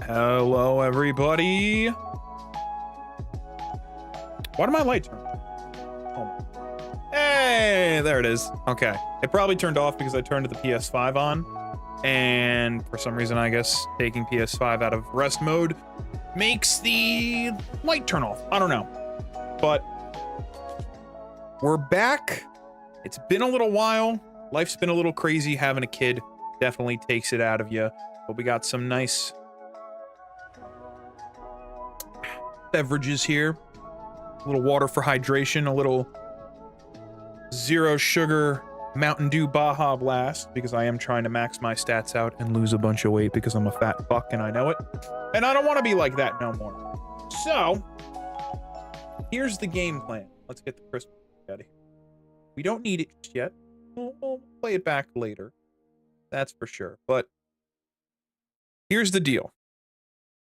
Hello, everybody. Why did my light turn? Oh. Hey, there it is. Okay. It probably turned off because I turned the PS5 on. And for some reason, I guess, taking PS5 out of rest mode makes the light turn off. I don't know. But we're back. It's been a little while. Life's been a little crazy. Having a kid definitely takes it out of you. But we got some nice beverages here. A little water for hydration, a little zero sugar Mountain Dew Baja Blast, because I am trying to max my stats out and lose a bunch of weight because I'm a fat fuck and I know it. And I don't want to be like that no more. So, here's the game plan. Let's get the Christmas ready. We don't need it just yet. We'll play it back later. That's for sure. But here's the deal.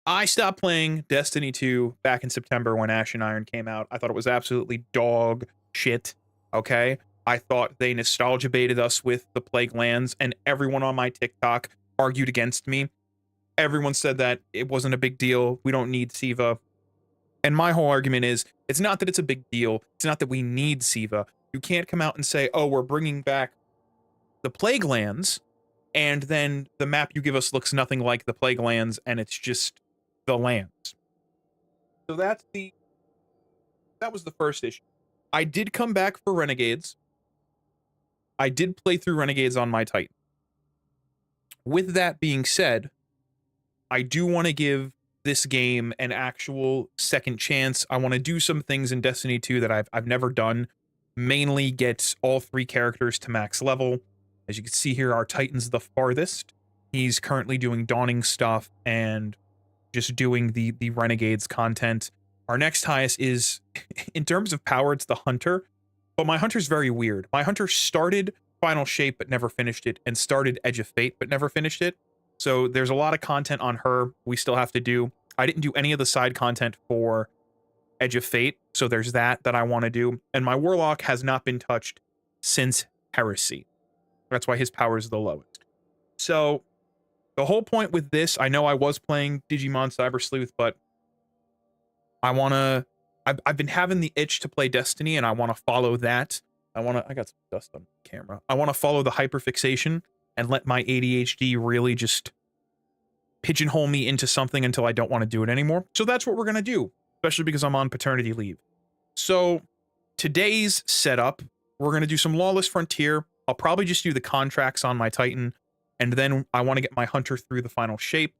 I stopped playing Destiny 2 back in September when Ashen Iron came out. I thought it was absolutely dog shit, okay? I thought they nostalgia baited us with the Plague Lands, and everyone on my TikTok argued against me. Everyone said that it wasn't a big deal. We don't need Siva. And my whole argument is, it's not that it's a big deal. It's not that we need Siva. You can't come out and say, oh, we're bringing back the Plague Lands, and then the map you give us looks nothing like the Plague Lands, and it's just the lands. So that was the first issue. I did come back for Renegades. I did play through Renegades on my Titan. With that being said, I do want to give this game an actual second chance. I want to do some things in Destiny 2 that I've never done. Mainly get all 3 characters to max level. As you can see here, our Titan's the farthest. He's currently doing Dawning stuff and just doing the Renegades content. Our next highest is, in terms of power, it's the Hunter. But my Hunter's very weird. My Hunter started Final Shape but never finished it, and started Edge of Fate but never finished it. So there's a lot of content on her we still have to do. I didn't do any of the side content for Edge of Fate, so there's that I want to do. And my Warlock has not been touched since Heresy. That's why his power is the lowest. So the whole point with this, I know I was playing Digimon Cyber Sleuth, but I've been having the itch to play Destiny, and I want to follow that. I got some dust on camera. I want to follow the hyperfixation and let my ADHD really just pigeonhole me into something until I don't want to do it anymore. So that's what we're going to do, especially because I'm on paternity leave. So today's setup, we're going to do some Lawless Frontier. I'll probably just do the contracts on my Titan. And then I want to get my Hunter through the Final Shape.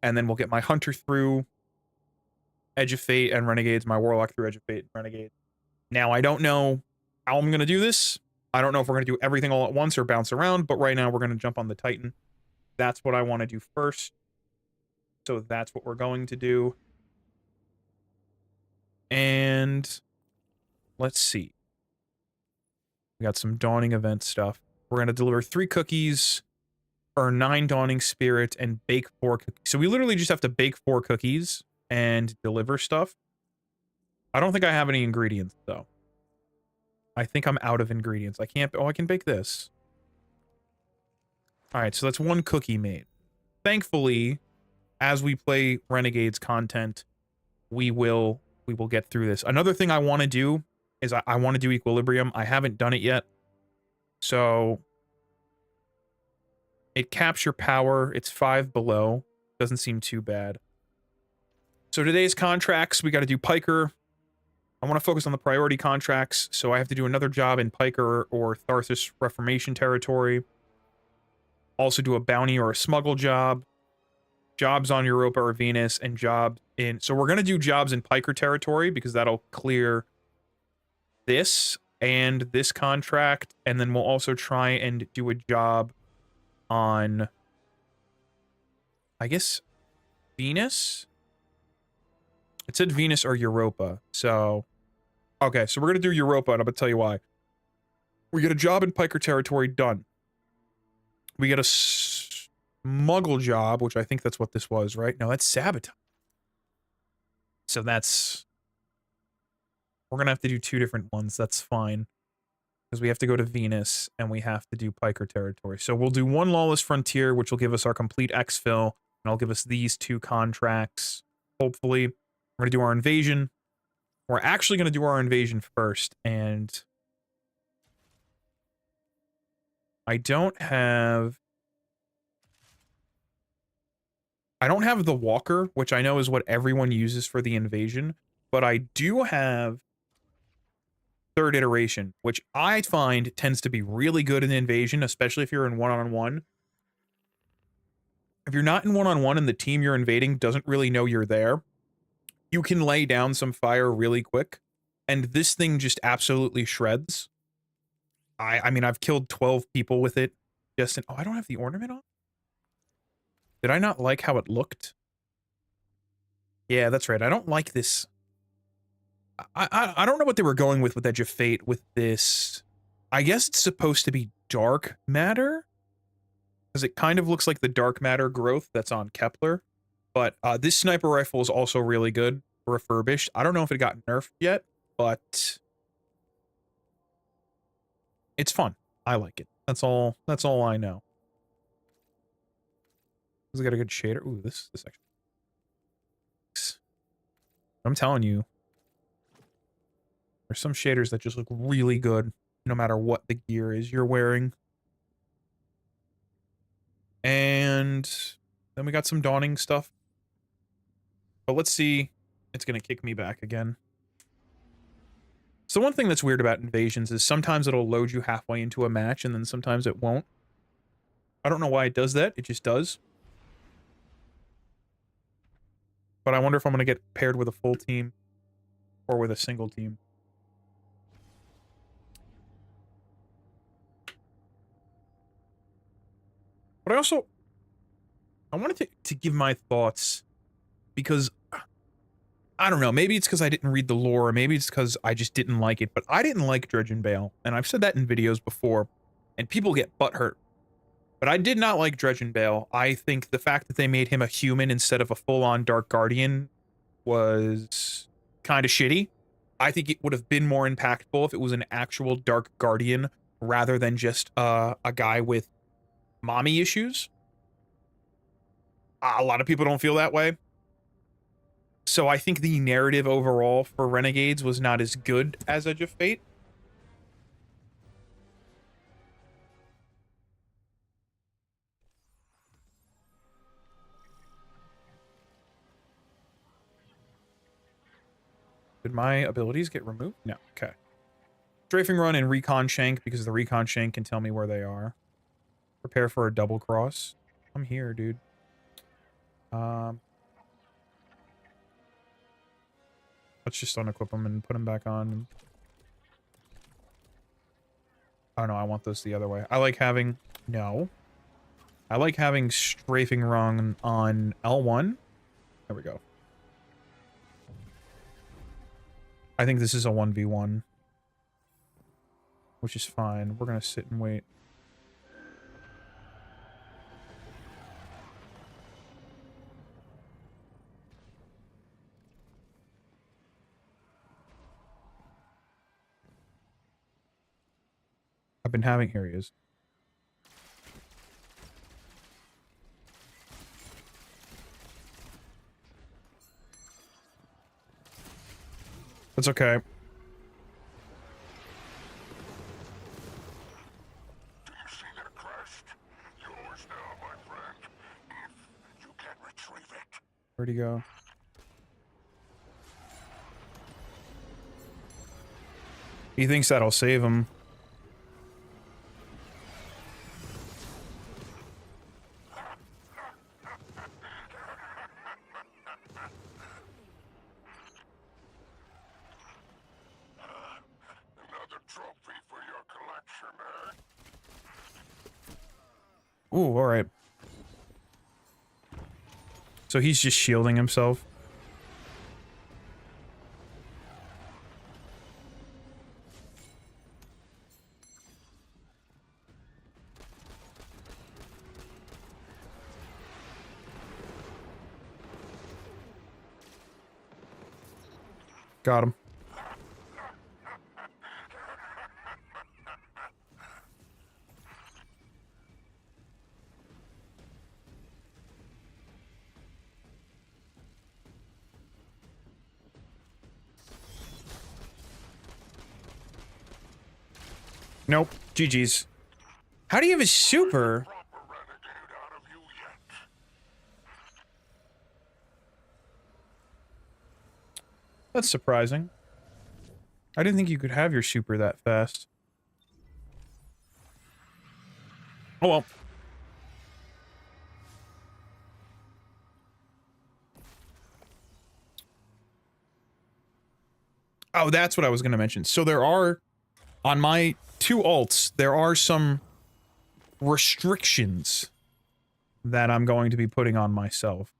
And then we'll get my Hunter through Edge of Fate and Renegades, my Warlock through Edge of Fate and Renegades. Now, I don't know how I'm going to do this. I don't know if we're going to do everything all at once or bounce around. But right now, we're going to jump on the Titan. That's what I want to do first. So that's what we're going to do. And let's see. We got some Dawning event stuff. We're going to deliver 3 cookies, earn 9 Dawning Spirit, and bake 4 cookies. So we literally just have to bake 4 cookies and deliver stuff. I don't think I have any ingredients, though. I think I'm out of ingredients. I can't... Oh, I can bake this. Alright, so that's 1 cookie made. Thankfully, as we play Renegades content, we will get through this. Another thing I want to do is I want to do Equilibrium. I haven't done it yet. So it caps your power. It's 5 below. Doesn't seem too bad. So today's contracts, we got to do Piker. I want to focus on the priority contracts, so I have to do another job in Piker or Tharsis Reformation territory. Also do a bounty or a smuggle job. Jobs on Europa or Venus, and jobs in... So we're going to do jobs in Piker territory, because that'll clear this and this contract, and then we'll also try and do a job on... I guess Venus? It said Venus or Europa. So, okay, so we're going to do Europa, and I'm going to tell you why. We get a job in Piker territory, done. We get a smuggle job, which I think that's what this was, right? No, that's sabotage. So that's... We're going to have to do 2 different ones. That's fine. Because we have to go to Venus, and we have to do Piker territory. So we'll do 1 Lawless Frontier, which will give us our complete exfil, and I'll give us these 2 contracts. Hopefully, we're going to do our invasion. We're actually going to do our invasion first, and... I don't have the walker, which I know is what everyone uses for the invasion, but I do have 3rd iteration, which I find tends to be really good in invasion, especially if you're in one-on-one. If you're not in one-on-one and the team you're invading doesn't really know you're there, you can lay down some fire really quick, and this thing just absolutely shreds. I mean, I've killed 12 people with it just in... Oh, I don't have the ornament on? Did I not like how it looked? Yeah, that's right. I don't like this. I don't know what they were going with Edge of Fate with this. I guess it's supposed to be dark matter, because it kind of looks like the dark matter growth that's on Kepler. But this sniper rifle is also really good, refurbished. I don't know if it got nerfed yet, but it's fun. I like it. That's all I know. It's got a good shader. Ooh, this actually. I'm telling you, there's some shaders that just look really good, no matter what the gear is you're wearing. And then we got some dawning stuff. But let's see. It's going to kick me back again. So one thing that's weird about invasions is sometimes it'll load you halfway into a match, and then sometimes it won't. I don't know why it does that. It just does. But I wonder if I'm going to get paired with a full team or with a single team. But I wanted to give my thoughts because, I don't know, maybe it's because I didn't read the lore, or maybe it's because I just didn't like it, but I didn't like Dredgen Bale, and I've said that in videos before, and people get butthurt. But I did not like Dredgen Bale. I think the fact that they made him a human instead of a full-on Dark Guardian was kind of shitty. I think it would have been more impactful if it was an actual Dark Guardian rather than just a guy with mommy issues. A lot of people don't feel that way. So I think the narrative overall for Renegades was not as good as Edge of Fate. Did my abilities get removed? No. Okay. Strafing run and recon shank, because the recon shank can tell me where they are. Prepare for a double cross. I'm here, dude. Let's just unequip them and put them back on. Oh no, I want this the other way. I like having... No. I like having strafing run on L1. There we go. I think this is a 1v1. Which is fine. We're gonna sit and wait. I've been having... Here he is. That's okay. Do you see that crest? Yours now, my friend. If you can retrieve it. Where'd he go? He thinks that'll save him. Ooh, alright. So he's just shielding himself. Got him. Nope. GG's. How do you have a super? Proper renegade out of you yet. That's surprising. I didn't think you could have your super that fast. Oh well. Oh, that's what I was going to mention. So there are, on my 2 alts, there are some restrictions that I'm going to be putting on myself.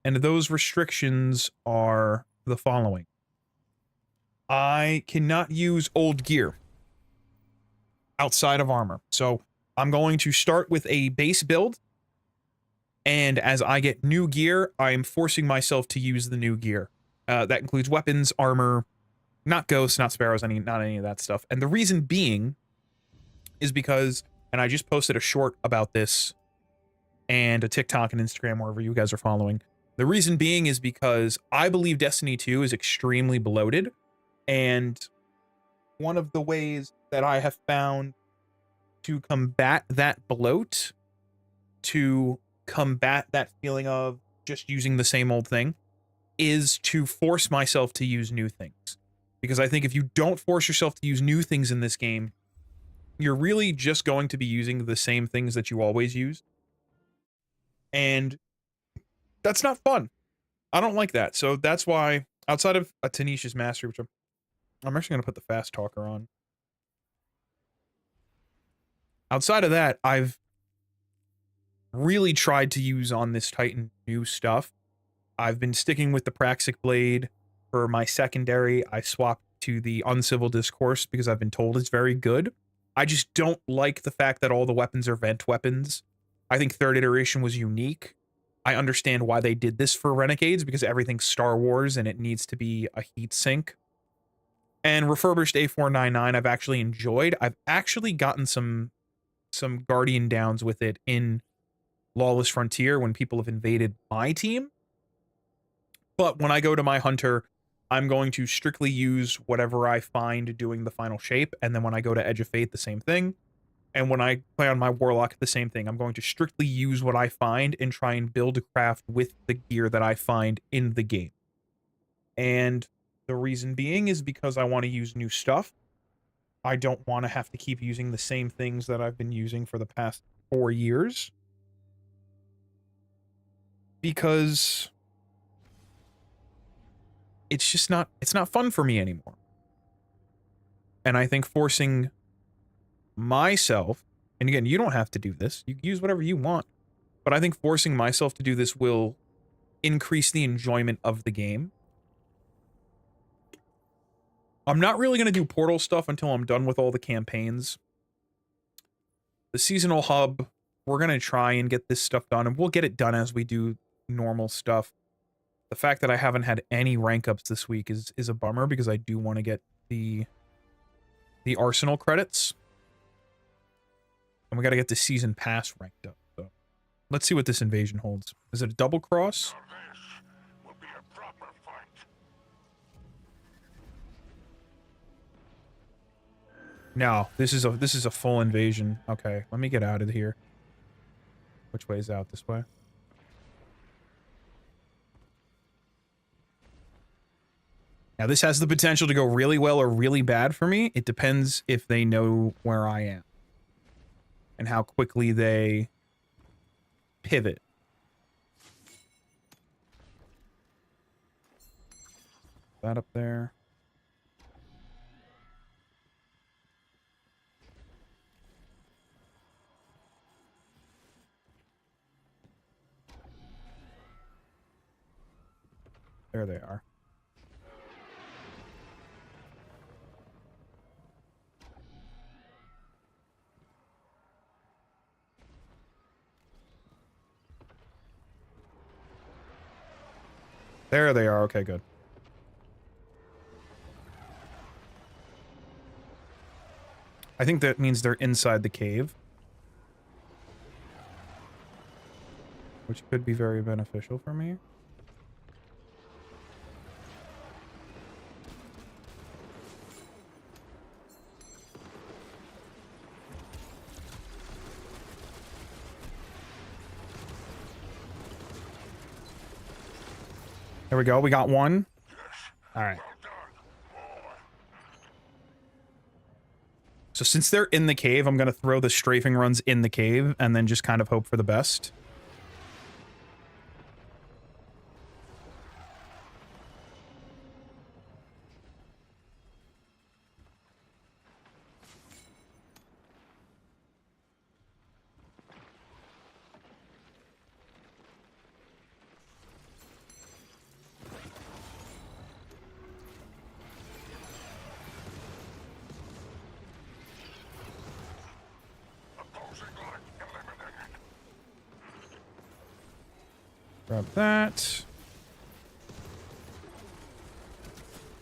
And those restrictions are the following. I cannot use old gear outside of armor. So I'm going to start with a base build. And as I get new gear, I'm forcing myself to use the new gear. That includes weapons, armor, not ghosts, not sparrows, not any of that stuff. And the reason being is because, and I just posted a short about this and a TikTok and Instagram, wherever you guys are following. The reason being is because I believe Destiny 2 is extremely bloated. And one of the ways that I have found to combat that bloat, to combat that feeling of just using the same old thing, is to force myself to use new things. Because I think if you don't force yourself to use new things in this game, you're really just going to be using the same things that you always use. And that's not fun. I don't like that. So that's why, outside of a Tenacious Mastery, which I'm actually going to put the Fast Talker on. Outside of that, I've really tried to use on this Titan new stuff. I've been sticking with the Praxic Blade for my secondary. I swapped to the Uncivil Discourse because I've been told it's very good. I just don't like the fact that all the weapons are vent weapons. I think 3rd iteration was unique. I understand why they did this for Renegades because everything's Star Wars and it needs to be a heat sink. And refurbished A499 I've actually enjoyed. I've actually gotten some Guardian downs with it in Lawless Frontier when people have invaded my team. But when I go to my Hunter, I'm going to strictly use whatever I find doing the final shape. And then when I go to Edge of Fate, the same thing. And when I play on my Warlock, the same thing. I'm going to strictly use what I find and try and build a craft with the gear that I find in the game. And the reason being is because I want to use new stuff. I don't want to have to keep using the same things that I've been using for the past 4 years. Because it's just not, it's not fun for me anymore. And I think forcing myself, and again, you don't have to do this, you use whatever you want, but I think forcing myself to do this will increase the enjoyment of the game. I'm not really going to do Portal stuff until I'm done with all the campaigns. The seasonal hub, we're going to try and get this stuff done, and we'll get it done as we do normal stuff. The fact that I haven't had any rank ups this week is a bummer because I do want to get the Arsenal credits. And we got to get the season pass ranked up. So let's see what this invasion holds. Is it a double cross? Now this will be a proper fight. No, this is a full invasion. Okay, let me get out of here. Which way is out? This way? Now, this has the potential to go really well or really bad for me. It depends if they know where I am. And how quickly they pivot. That up there. There they are. There they are. Okay, good. I think that means they're inside the cave. Which could be very beneficial for me. There we go. We got one. All right. So since they're in the cave, I'm going to throw the strafing runs in the cave and then just kind of hope for the best. Grab that.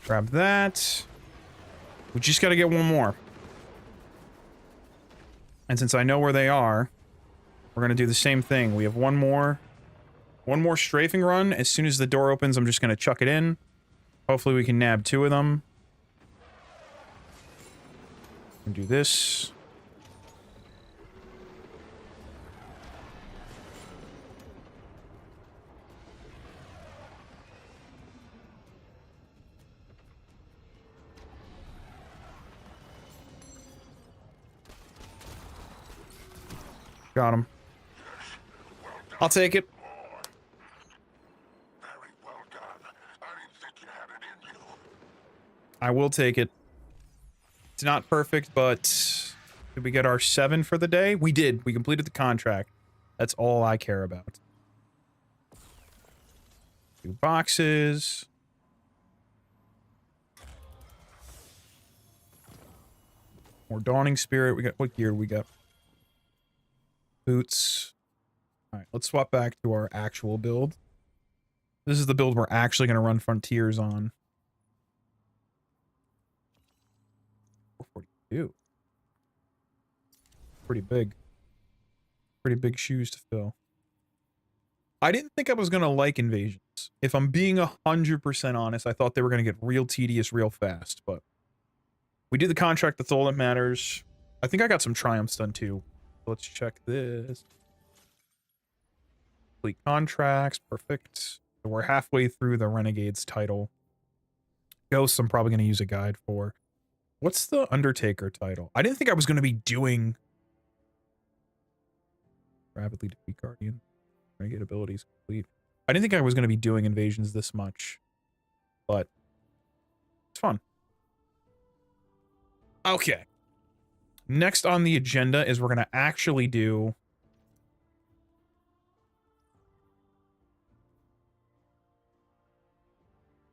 Grab that. We just got to get one more. And since I know where they are, we're going to do the same thing. We have one more strafing run. As soon as the door opens, I'm just going to chuck it in. Hopefully we can nab two of them. And do this. Got him. I'll take it. Very well done. I didn't think you had it in you. I will take it. It's not perfect, but did we get our 7 for the day? We did. We completed the contract. That's all I care about. 2 boxes. More Dawning Spirit. We got, what gear we got? Boots. Alright, let's swap back to our actual build. This is the build we're actually going to run Frontiers on. 442. Pretty big. Pretty big shoes to fill. I didn't think I was going to like Invasions. If I'm being 100% honest, I thought they were going to get real tedious real fast, but we did the contract, that's all that matters. I think I got some Triumphs done too. Let's check this. Complete contracts, perfect. So we're halfway through the Renegades title. Ghosts, I'm probably going to use a guide for. What's the Undertaker title? I didn't think I was going to be doing... Rapidly defeat Guardian. Renegade abilities complete. I didn't think I was going to be doing Invasions this much. But... it's fun. Okay. Next on the agenda is we're going to actually do...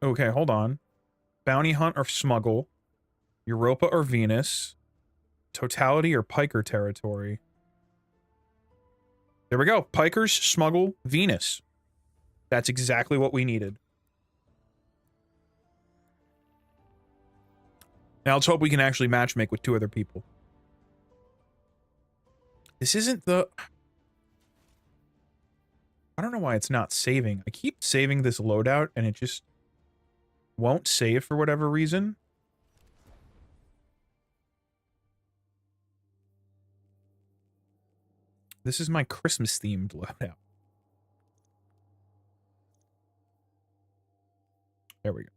Okay, hold on. Bounty Hunt or Smuggle. Europa or Venus. Totality or Piker territory. There we go. Pikers, Smuggle, Venus. That's exactly what we needed. Now let's hope we can actually matchmake with 2 other people. This isn't the... I don't know why it's not saving. I keep saving this loadout and it just won't save for whatever reason. This is my Christmas themed loadout. There we go.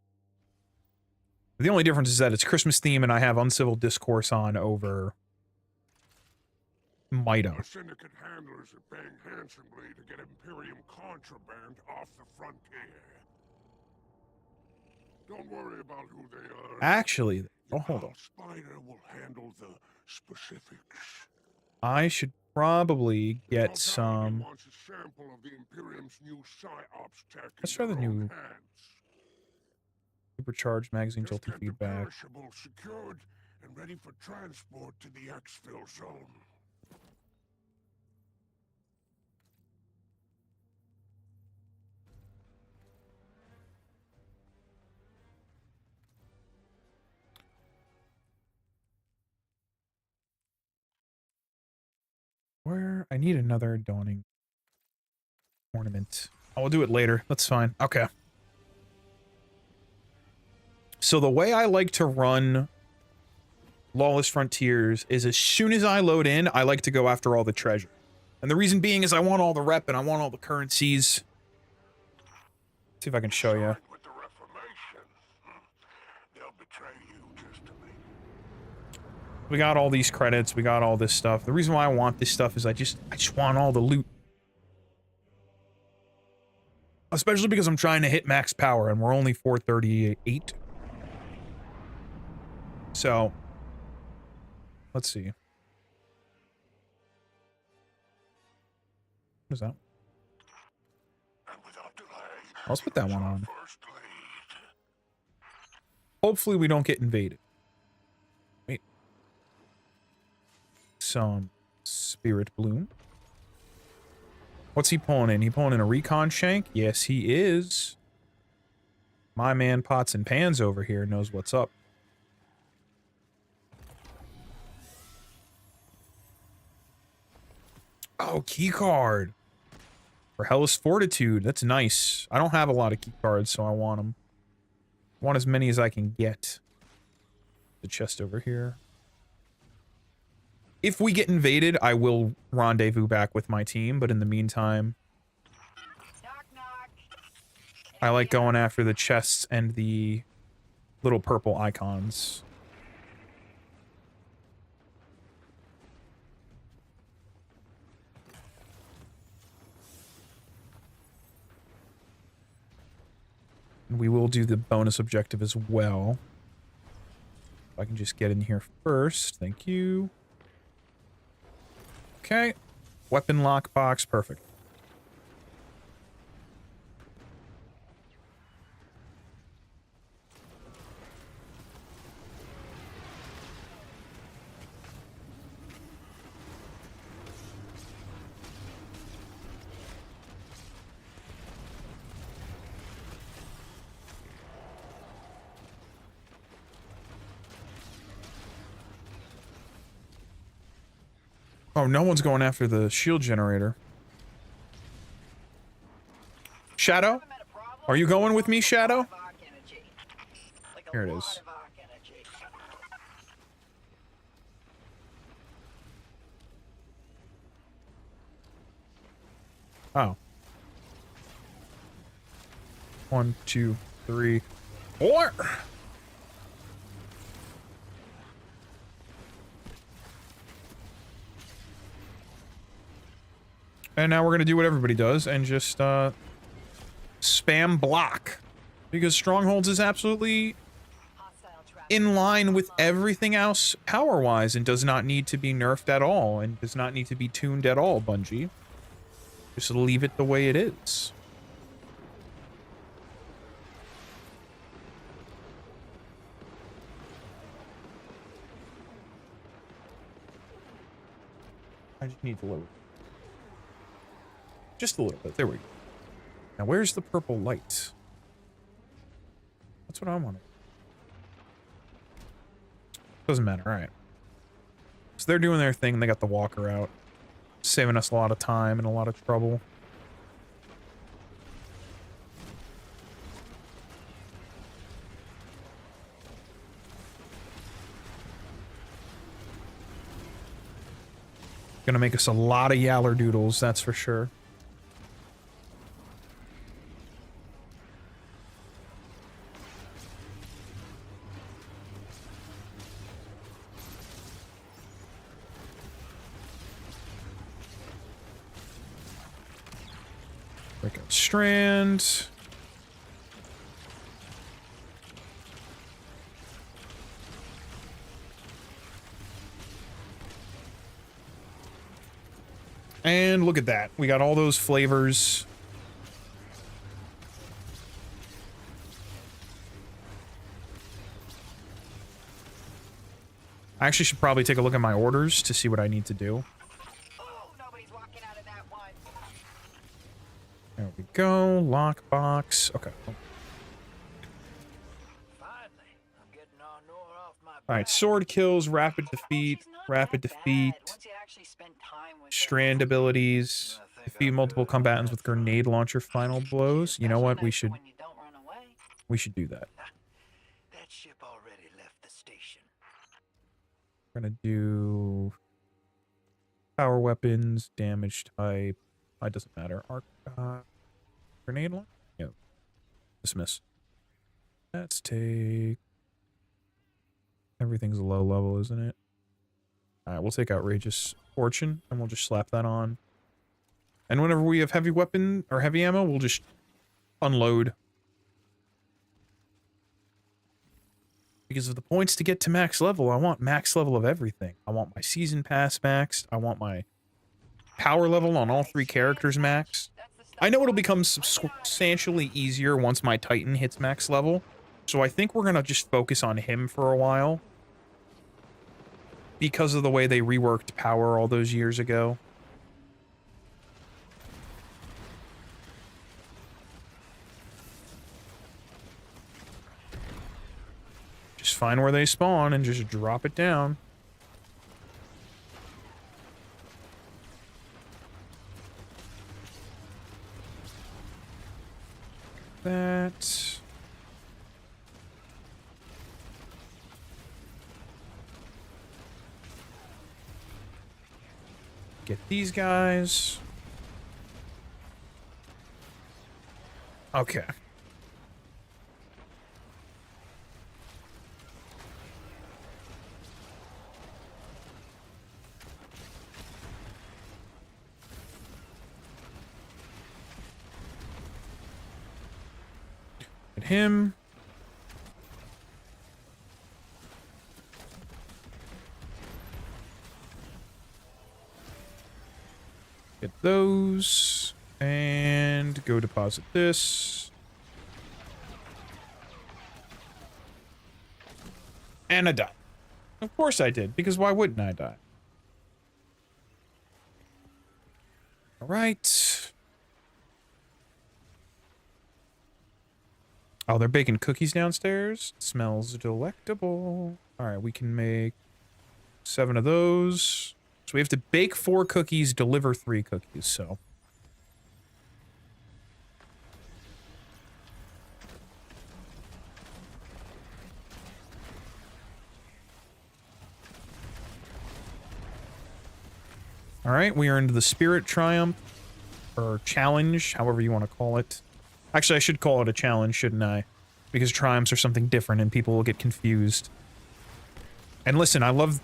The only difference is that it's Christmas theme and I have Uncivil Discourse on over Mido. Our syndicate handlers are paying handsomely to get Imperium contraband off the frontier. Don't worry about who they are. Actually, oh, hold on. Spider will handle the specifics. I should probably get some... Wants a sample of the Imperium's new PsyOps tech Let's try the new... hands. Supercharged magazine, Just jolty get the feedback. perishable secured and ready for transport to the exfil zone. Where? I need another dawning ornament. I'll do it later. That's fine. Okay. So the way I like to run Lawless Frontiers is as soon as I load in, I like to go after all the treasure. And the reason being is I want all the rep and I want all the currencies. See if I can show you. With the Reformation, they'll betray you just to me. We got all these credits. We got all this stuff. The reason why I want this stuff is I just want all the loot. Especially because I'm trying to hit max power and we're only 438. So, let's see. What is that? And without delay, Let's put that one on. first lead. Hopefully we don't get invaded. Wait. Some Spirit Bloom. What's he pulling in? He pulling in a recon shank? Yes, he is. My man Pots and Pans over here knows what's up. Oh, key card. For Hellas Fortitude. That's nice. I don't have a lot of key cards, so I want them. I want as many as I can get. The chest over here. If we get invaded, I will rendezvous back with my team, but in the meantime, Knock, knock. I like going after the chests and the little purple icons. And we will do the bonus objective as well. If I can just get in here first. Thank you. Okay. Weapon lockbox. Perfect. Oh, no one's going after the shield generator. Shadow? Are you going with me, Shadow? Here it is. Oh. 1, 2, 3, 4. And now we're going to do what everybody does and just spam block. Because Strongholds is absolutely in line with everything else power-wise and does not need to be nerfed at all and does not need to be tuned at all, Bungie. Just leave it the way it is. I just need to lower. Just a little bit. There we go. Now, where's the purple light? That's what I want. Doesn't matter. All right. So they're doing their thing. They got the walker out. Saving us a lot of time and a lot of trouble. Gonna make us a lot of yaller doodles, that's for sure. Breakout strand. And look at that. We got all those flavors. I actually should probably take a look at my orders to see what I need to do. Oh, nobody's walking out of that one. There we go. Lockbox. Okay. Finally, I'm getting Arnor off my All right. back. Sword kills, rapid defeat, She's not rapid that defeat, bad once you actually spend time with her. strand abilities, defeat multiple combatants with grenade launcher final blows. You know Especially what? We nicer should when you don't run away. do that. That ship already left the station. We're gonna do power weapons, damage type. It doesn't matter. Arc, grenade launcher. Yeah. Dismiss. Let's take. Everything's low level, isn't it? All right, we'll take outrageous fortune, and we'll just slap that on. And whenever we have heavy weapon or heavy ammo, we'll just unload. Because of the points to get to max level, I want max level of everything. I want my season pass maxed. I want my power level on all 3 characters maxed. I know it'll become substantially easier once my Titan hits max level. So I think we're going to just focus on him for a while. Because of the way they reworked power all those years ago. Just find where they spawn and just drop it down. That. Get these guys. Okay. Get him. Get those. And go deposit this. And I died. Of course I did, because why wouldn't I die? Alright. Oh, they're baking cookies downstairs. Smells delectable. Alright, we can make 7 of those. So we have to bake 4 cookies, deliver 3 cookies, so. Alright, we are into the Spirit Triumph. Or Challenge, however you want to call it. Actually, I should call it a challenge, shouldn't I? Because triumphs are something different and people will get confused. And listen, I love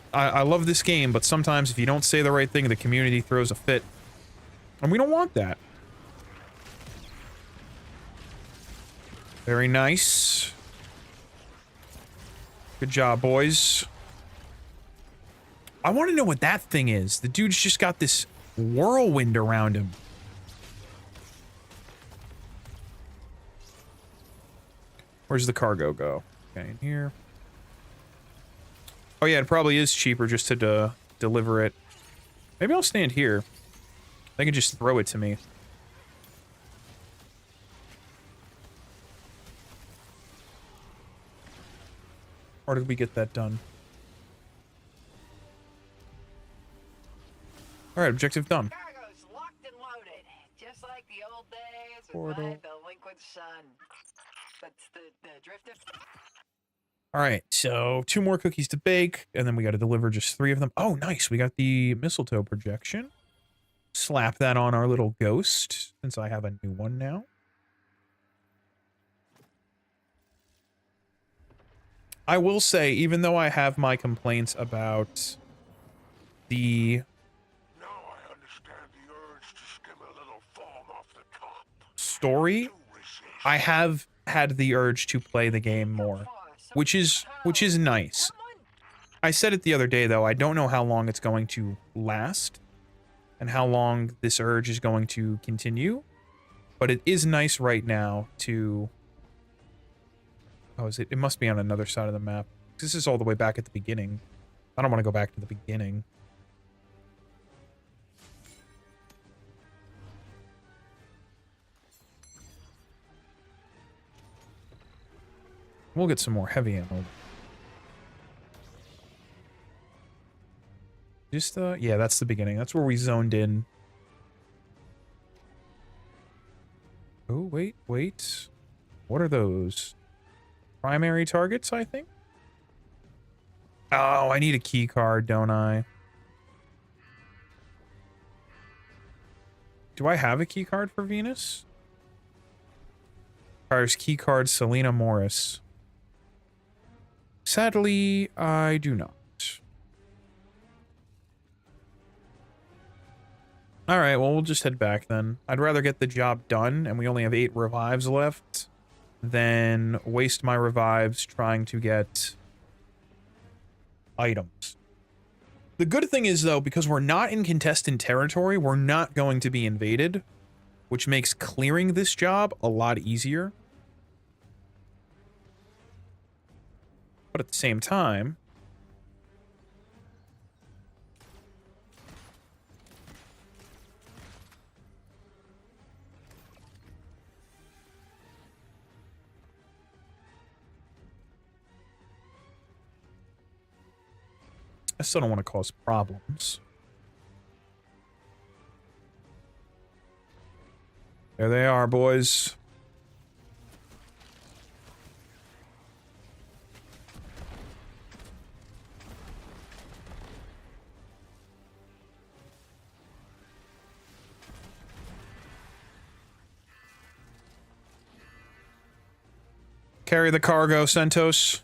this game, but sometimes if you don't say the right thing, the community throws a fit. And we don't want that. Very nice. Good job, boys. I want to know what that thing is. The dude's just got this whirlwind around him. Where's the cargo go? Okay, in here. Oh yeah, it probably is cheaper just to deliver it. Maybe I'll stand here. They can just throw it to me. Or did we get that done? Alright, objective done. Cargo's locked and loaded, just like the old days with Portal. my delinquent son. That's the drifter. Alright, so 2 more cookies to bake, and then we gotta deliver just 3 of them. Oh, nice, we got the mistletoe projection. Slap that on our little ghost, since I have a new one now. I will say, even though I have my complaints about the Now I understand the urge to skim a little foam off the top. story, To resist. I have had the urge to play the game more, which is nice. I said it the other day, though, I don't know how long it's going to last and how long this urge is going to continue, but it is nice right now to... Oh, is it? It must be on another side of the map. This is all the way back at the beginning. I don't want to go back to the beginning. We'll get some more heavy ammo. Just, yeah, that's the beginning. That's where we zoned in. Oh, wait, wait. What are those? Primary targets, I think? Oh, I need a key card, don't I? Do I have a key card for Venus? Requires key card Selena Morris. Sadly, I do not. Alright, well, we'll just head back then. I'd rather get the job done, and we only have 8 revives left, than waste my revives trying to get items. The good thing is, though, because we're not in contestant territory, we're not going to be invaded, which makes clearing this job a lot easier. But at the same time, I still don't want to cause problems. There they are, boys. Carry the cargo, Sentos.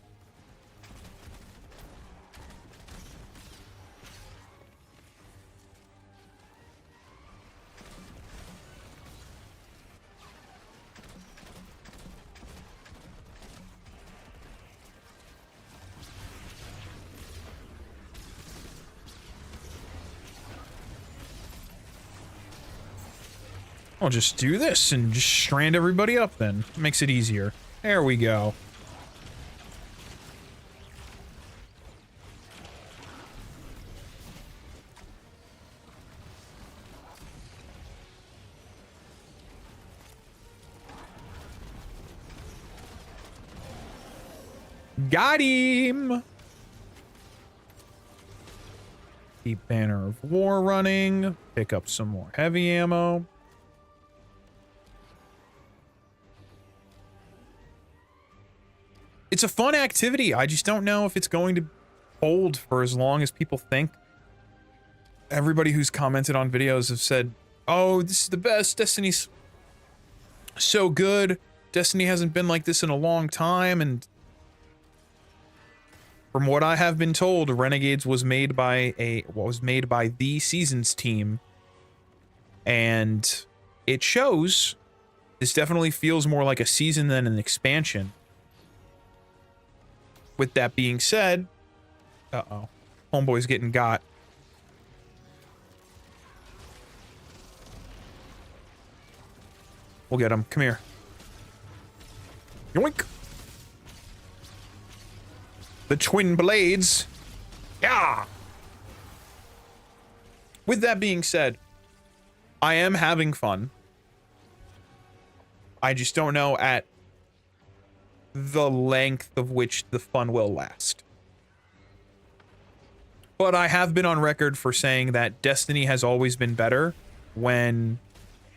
I'll just do this and just strand everybody up then. Makes it easier. There we go. Got him! Keep Banner of War running. Pick up some more heavy ammo. It's a fun activity. I just don't know if it's going to hold for as long as people think. Everybody who's commented on videos have said, oh, this is the best. Destiny's so good. Destiny hasn't been like this in a long time. And from what I have been told, Renegades was made by the Seasons team. And it shows. This definitely feels more like a season than an expansion. With that being said, uh-oh, homeboy's getting got. We'll get him. Come here. Yoink! The twin blades. Yeah! With that being said, I am having fun. I just don't know at the length of which the fun will last. But I have been on record for saying that Destiny has always been better when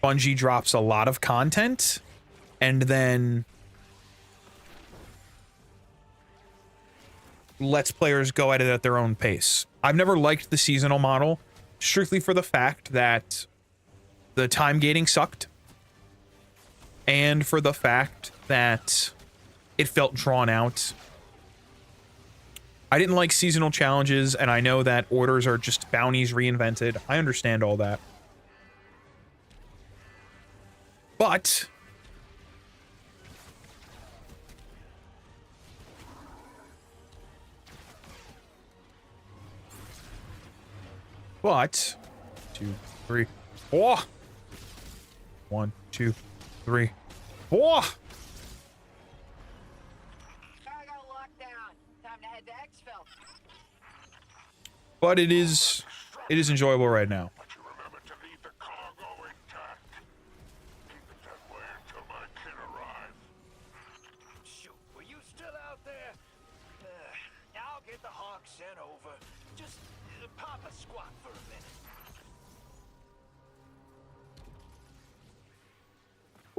Bungie drops a lot of content and then lets players go at it at their own pace. I've never liked the seasonal model, strictly for the fact that the time gating sucked, and for the fact that it felt drawn out. I didn't like seasonal challenges, and I know that orders are just bounties reinvented. I understand all that. But But 2, 3, 4. 1, 2, 3, 4. Cargo locked down. Time to head to Exfil. but it is enjoyable right now. But you remember to leave the cargo intact. Keep it that way until my kin arrive. Shoot, were you still out there? I'll get the Hawk sent over. Just pop a squat for a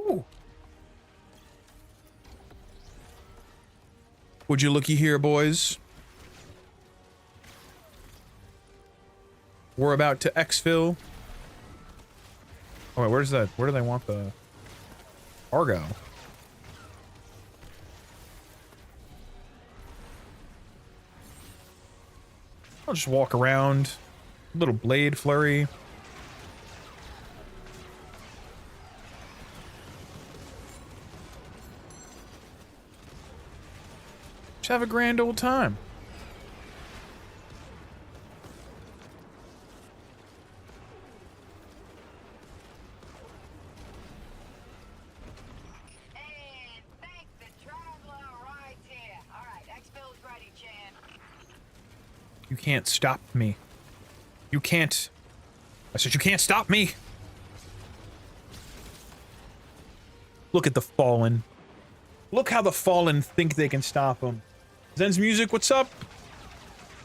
minute. Ooh. Would you looky here, boys? We're about to exfil. Oh wait, where's that? Where do they want the Argo? I'll just walk around. Little blade flurry. Just have a grand old time. And thank the traveler right here. All right, exfil's ready, Chan. You can't stop me. You can't. I said you can't stop me. Look at the Fallen. Look how the Fallen think they can stop him. Zen's Music, what's up?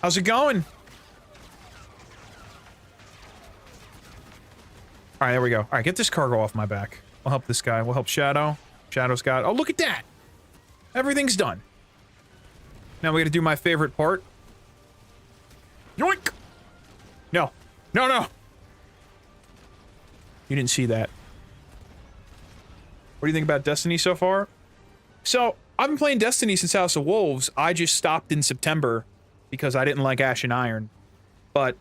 How's it going? Alright, there we go. Alright, get this cargo off my back. We'll help this guy. We'll help Shadow. Shadow's got... Oh, look at that! Everything's done. Now we gotta do my favorite part. Yoink! No. No, no! You didn't see that. What do you think about Destiny so far? So, I've been playing Destiny since House of Wolves. I just stopped in September because I didn't like Ash and Iron. But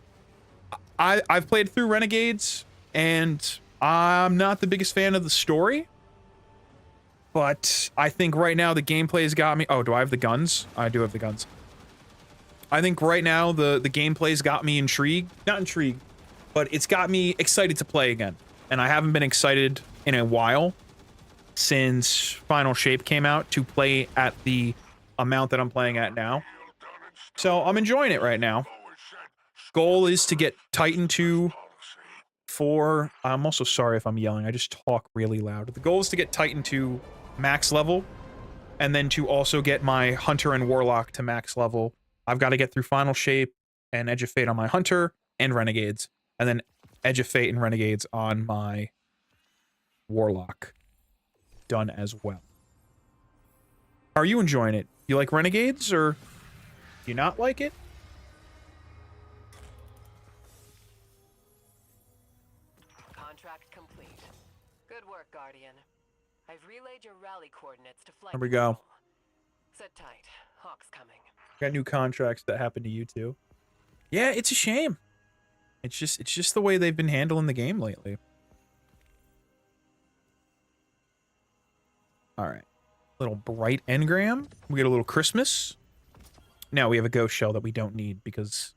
I've played through Renegades, and I'm not the biggest fan of the story. But I think right now the gameplay's got me... Oh, do I have the guns? I do have the guns. I think right now the gameplay's got me intrigued. Not intrigued, but it's got me excited to play again. And I haven't been excited in a while since Final Shape came out to play at the amount that I'm playing at now. So I'm enjoying it right now. Goal is to get Titan 2 for... I'm also sorry if I'm yelling. I just talk really loud. The goal is to get Titan 2 max level, and then to also get my Hunter and Warlock to max level. I've got to get through Final Shape and Edge of Fate on my Hunter and Renegades, and then Edge of Fate and Renegades on my Warlock. Done as well. Are you enjoying it? You like Renegades, or do you not like it? Contract complete. Good work, Guardian. I've relayed your rally coordinates to flight There we go. control. Sit tight. Hawk's coming. Got new contracts that happen to you too. Yeah, it's a shame. It's just the way they've been handling the game lately. All right. Little bright engram. We get a little Christmas. Now we have a ghost shell that we don't need because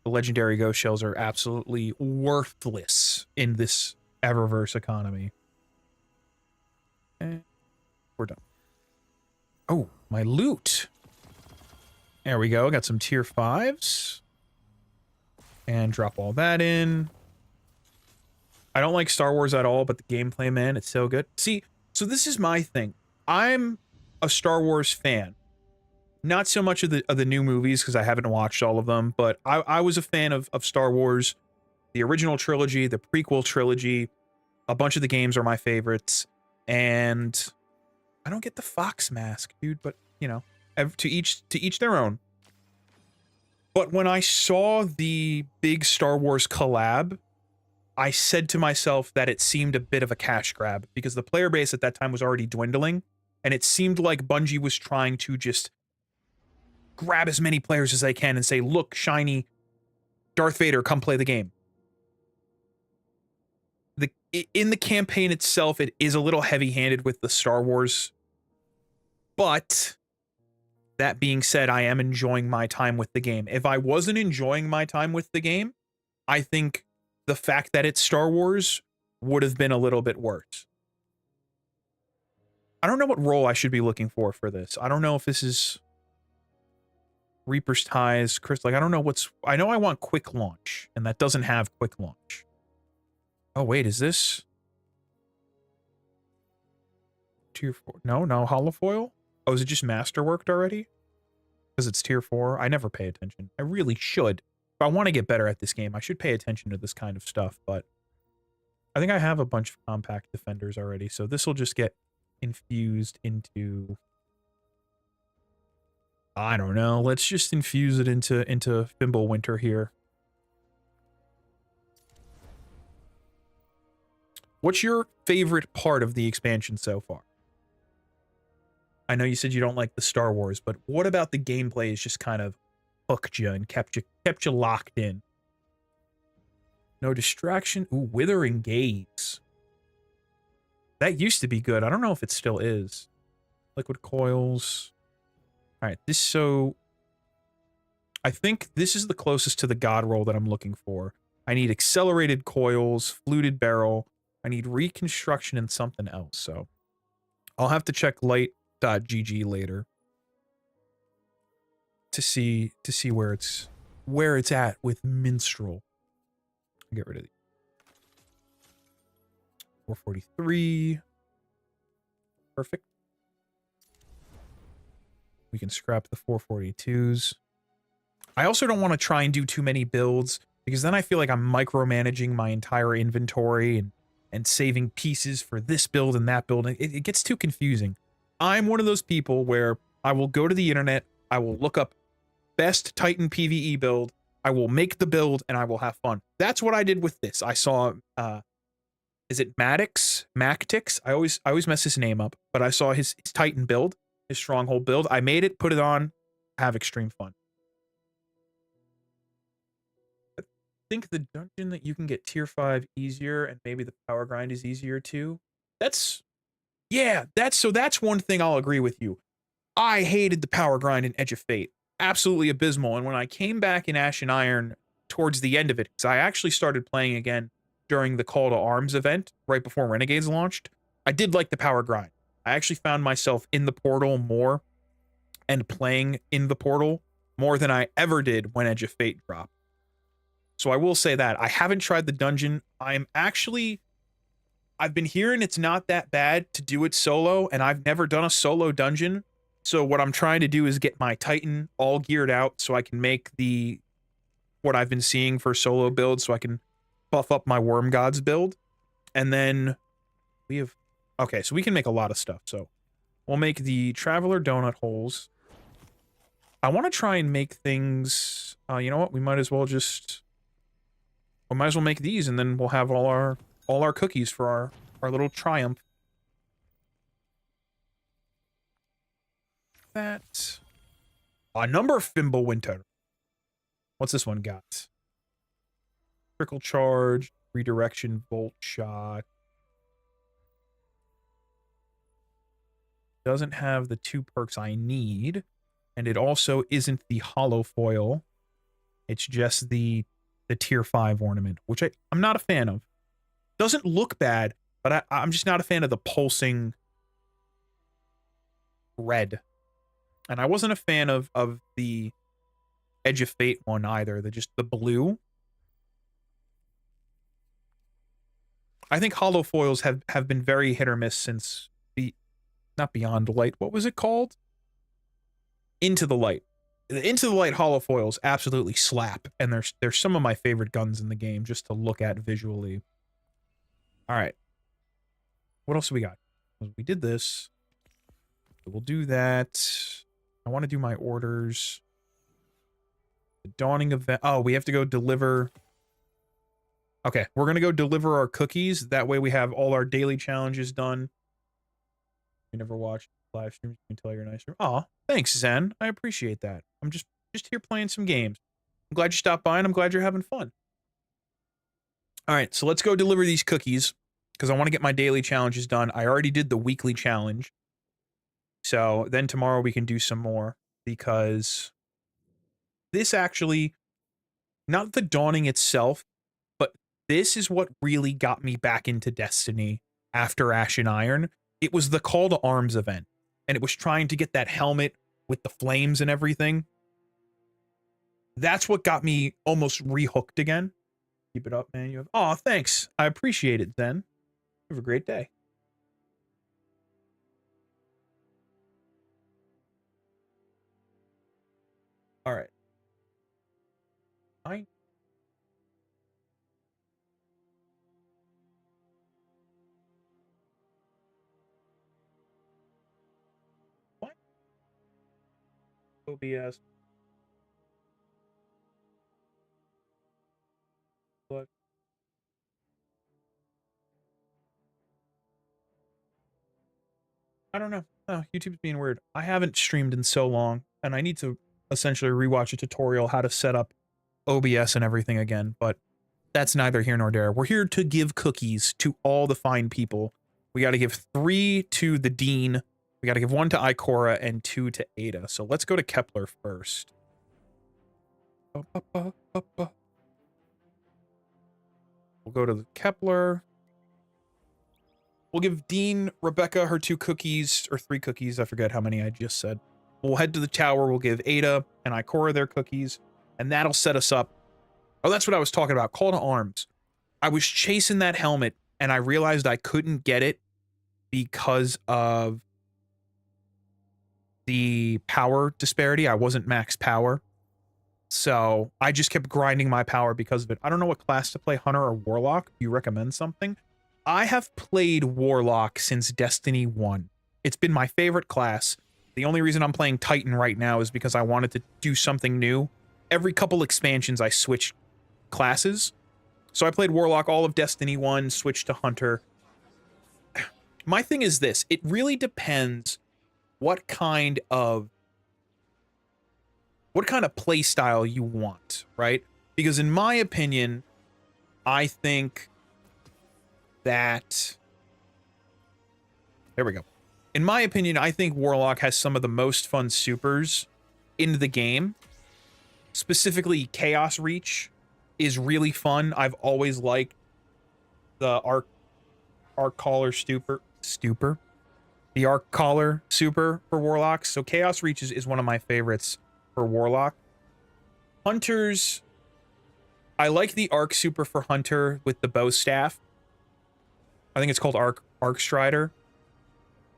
the legendary ghost shells are absolutely worthless in this Eververse economy. And we're done. Oh, my loot. There we go. Got some tier 5s. And drop all that in. I don't like Star Wars at all, but the gameplay, man, it's so good. See, so this is my thing. I'm a Star Wars fan. Not so much of the new movies, because I haven't watched all of them, but I was a fan of Star Wars. The original trilogy, the prequel trilogy. A bunch of the games are my favorites. And I don't get the Fox mask, dude, but, you know, to each their own. But when I saw the big Star Wars collab, I said to myself that it seemed a bit of a cash grab because the player base at that time was already dwindling, and it seemed like Bungie was trying to just grab as many players as they can and say, look, shiny Darth Vader, come play the game. In the campaign itself, it is a little heavy-handed with the Star Wars, but that being said, I am enjoying my time with the game. If I wasn't enjoying my time with the game, I think the fact that it's Star Wars would have been a little bit worse. I don't know what role I should be looking for this. I don't know if this is... Reaper's Ties, Chris. Like, I don't know what's... I know I want quick launch, and that doesn't have quick launch. Oh, wait, is this... Tier 4? No, no, holofoil? Oh, is it just masterworked already? Because it's tier 4? I never pay attention. I really should. If I want to get better at this game, I should pay attention to this kind of stuff, but... I think I have a bunch of compact defenders already, so this will just get infused into... I don't know. Let's just infuse it into Fimbulwinter here. What's your favorite part of the expansion so far? I know you said you don't like the Star Wars, but what about the gameplay is just kind of hooked you and kept you locked in? No distraction. Ooh, Withering Gaze. That used to be good. I don't know if it still is. Liquid coils. All right, I think this is the closest to the god roll that I'm looking for. I need accelerated coils, fluted barrel. I need reconstruction and something else. So I'll have to check light.gg later to see where it's at with Minstrel. I'll get rid of these. 443. Perfect. We can scrap the 442s. I also don't want to try and do too many builds because then I feel like I'm micromanaging my entire inventory and saving pieces for this build and that build. It gets too confusing. I'm one of those people where I will go to the internet, I will look up best Titan PvE build, I will make the build, and I will have fun. That's what I did with this. I saw, is it Maddox? Mactix? I always mess his name up, but I saw his Titan build, his Stronghold build. I made it, put it on, have extreme fun. I think the dungeon that you can get tier 5 easier, and maybe the power grind is easier too. That's one thing I'll agree with you. I hated the power grind in Edge of Fate. Absolutely abysmal. And when I came back in Ashen Iron towards the end of it, because I actually started playing again during the Call to Arms event right before Renegades launched, I did like the power grind. I actually found myself in the portal more and playing in the portal more than I ever did when Edge of Fate dropped. So I will say that. I haven't tried the dungeon. I've been hearing it's not that bad to do it solo, and I've never done a solo dungeon. So what I'm trying to do is get my Titan all geared out so I can make what I've been seeing for solo builds, so I can buff up my Worm Gods build. And then okay, so we can make a lot of stuff. So we'll make the Traveler Donut Holes. I want to try and make things, you know what? We might as well make these, and then we'll have all our cookies for our little triumph. That a number of Fimbulwinter. What's this one got? Trickle charge, redirection, bolt shot. Doesn't have the 2 perks I need, and it also isn't the holofoil. It's just the tier 5 ornament, which I'm not a fan of. Doesn't look bad, but I'm just not a fan of the pulsing red. And I wasn't a fan of the Edge of Fate one either. Just the blue. I think holofoils have been very hit or miss since not Beyond Light. What was it called? Into the Light. The Into the Light holofoils absolutely slap, and they're some of my favorite guns in the game just to look at visually. All right. What else do we got? We did this. We'll do that. I want to do my orders. The Dawning Event. Oh, we have to go deliver. Okay, we're going to go deliver our cookies. That way we have all our daily challenges done. You never watch live streams, you can tell you're nice. Aw, thanks, Zen. I appreciate that. I'm just here playing some games. I'm glad you stopped by, and I'm glad you're having fun. All right, so let's go deliver these cookies because I want to get my daily challenges done. I already did the weekly challenge. So then tomorrow we can do some more because this actually, not the Dawning itself, but this is what really got me back into Destiny after Ashen Iron. It was the Call to Arms event, and it was trying to get that helmet with the flames and everything. That's what got me almost rehooked again. Keep it up, man. You have, oh, thanks. I appreciate it, Zen. Have a great day. All right. What? OBS. What? I don't know. Oh, YouTube's being weird. I haven't streamed in so long, and I need to essentially rewatch a tutorial how to set up OBS and everything again, but that's neither here nor there. We're here to give cookies to all the fine people. We got to give 3 to the Dean. We got to give 1 to Ikora and 2 to Ada. So let's go to Kepler first. We'll go to the Kepler. We'll give Dean, Rebecca her 2 cookies, or 3 cookies. I forget how many I just said. We'll head to the tower. We'll give Ada and Ikora their cookies, and that'll set us up. Oh, that's what I was talking about. Call to arms. I was chasing that helmet, and I realized I couldn't get it because of the power disparity. I wasn't max power. So I just kept grinding my power because of it. I don't know what class to play, Hunter or Warlock. Do you recommend something? I have played Warlock since Destiny 1. It's been my favorite class. The only reason I'm playing Titan right now is because I wanted to do something new. Every couple expansions, I switched classes. So I played Warlock all of Destiny 1, switched to Hunter. My thing is this. It really depends what kind of play style you want, right? Because in my opinion, I think that... There we go. In my opinion, I think Warlock has some of the most fun supers in the game. Specifically, Chaos Reach is really fun. I've always liked the Arc Caller Stupor. The Arc Caller super for Warlocks. So Chaos Reach is one of my favorites for Warlock. Hunters, I like the Arc super for Hunter with the bow staff. I think it's called Arc Strider.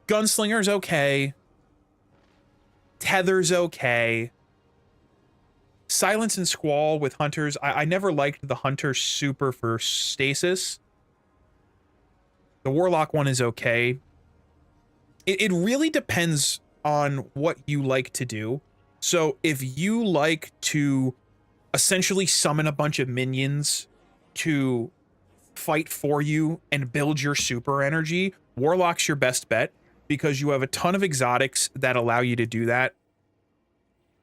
Gunslinger's okay. Tether's okay. Silence and Squall with Hunters. I never liked the Hunter super for Stasis. The Warlock one is okay. It really depends on what you like to do. So if you like to essentially summon a bunch of minions to fight for you and build your super energy, Warlock's your best bet because you have a ton of exotics that allow you to do that.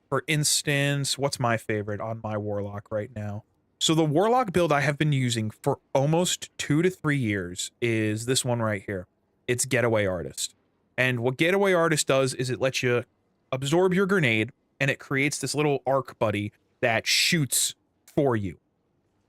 For instance, what's my favorite on my Warlock right now? So the Warlock build I have been using for almost 2 to 3 years is this one right here. It's Getaway Artist. And what Getaway Artist does is it lets you absorb your grenade and it creates this little arc buddy that shoots for you.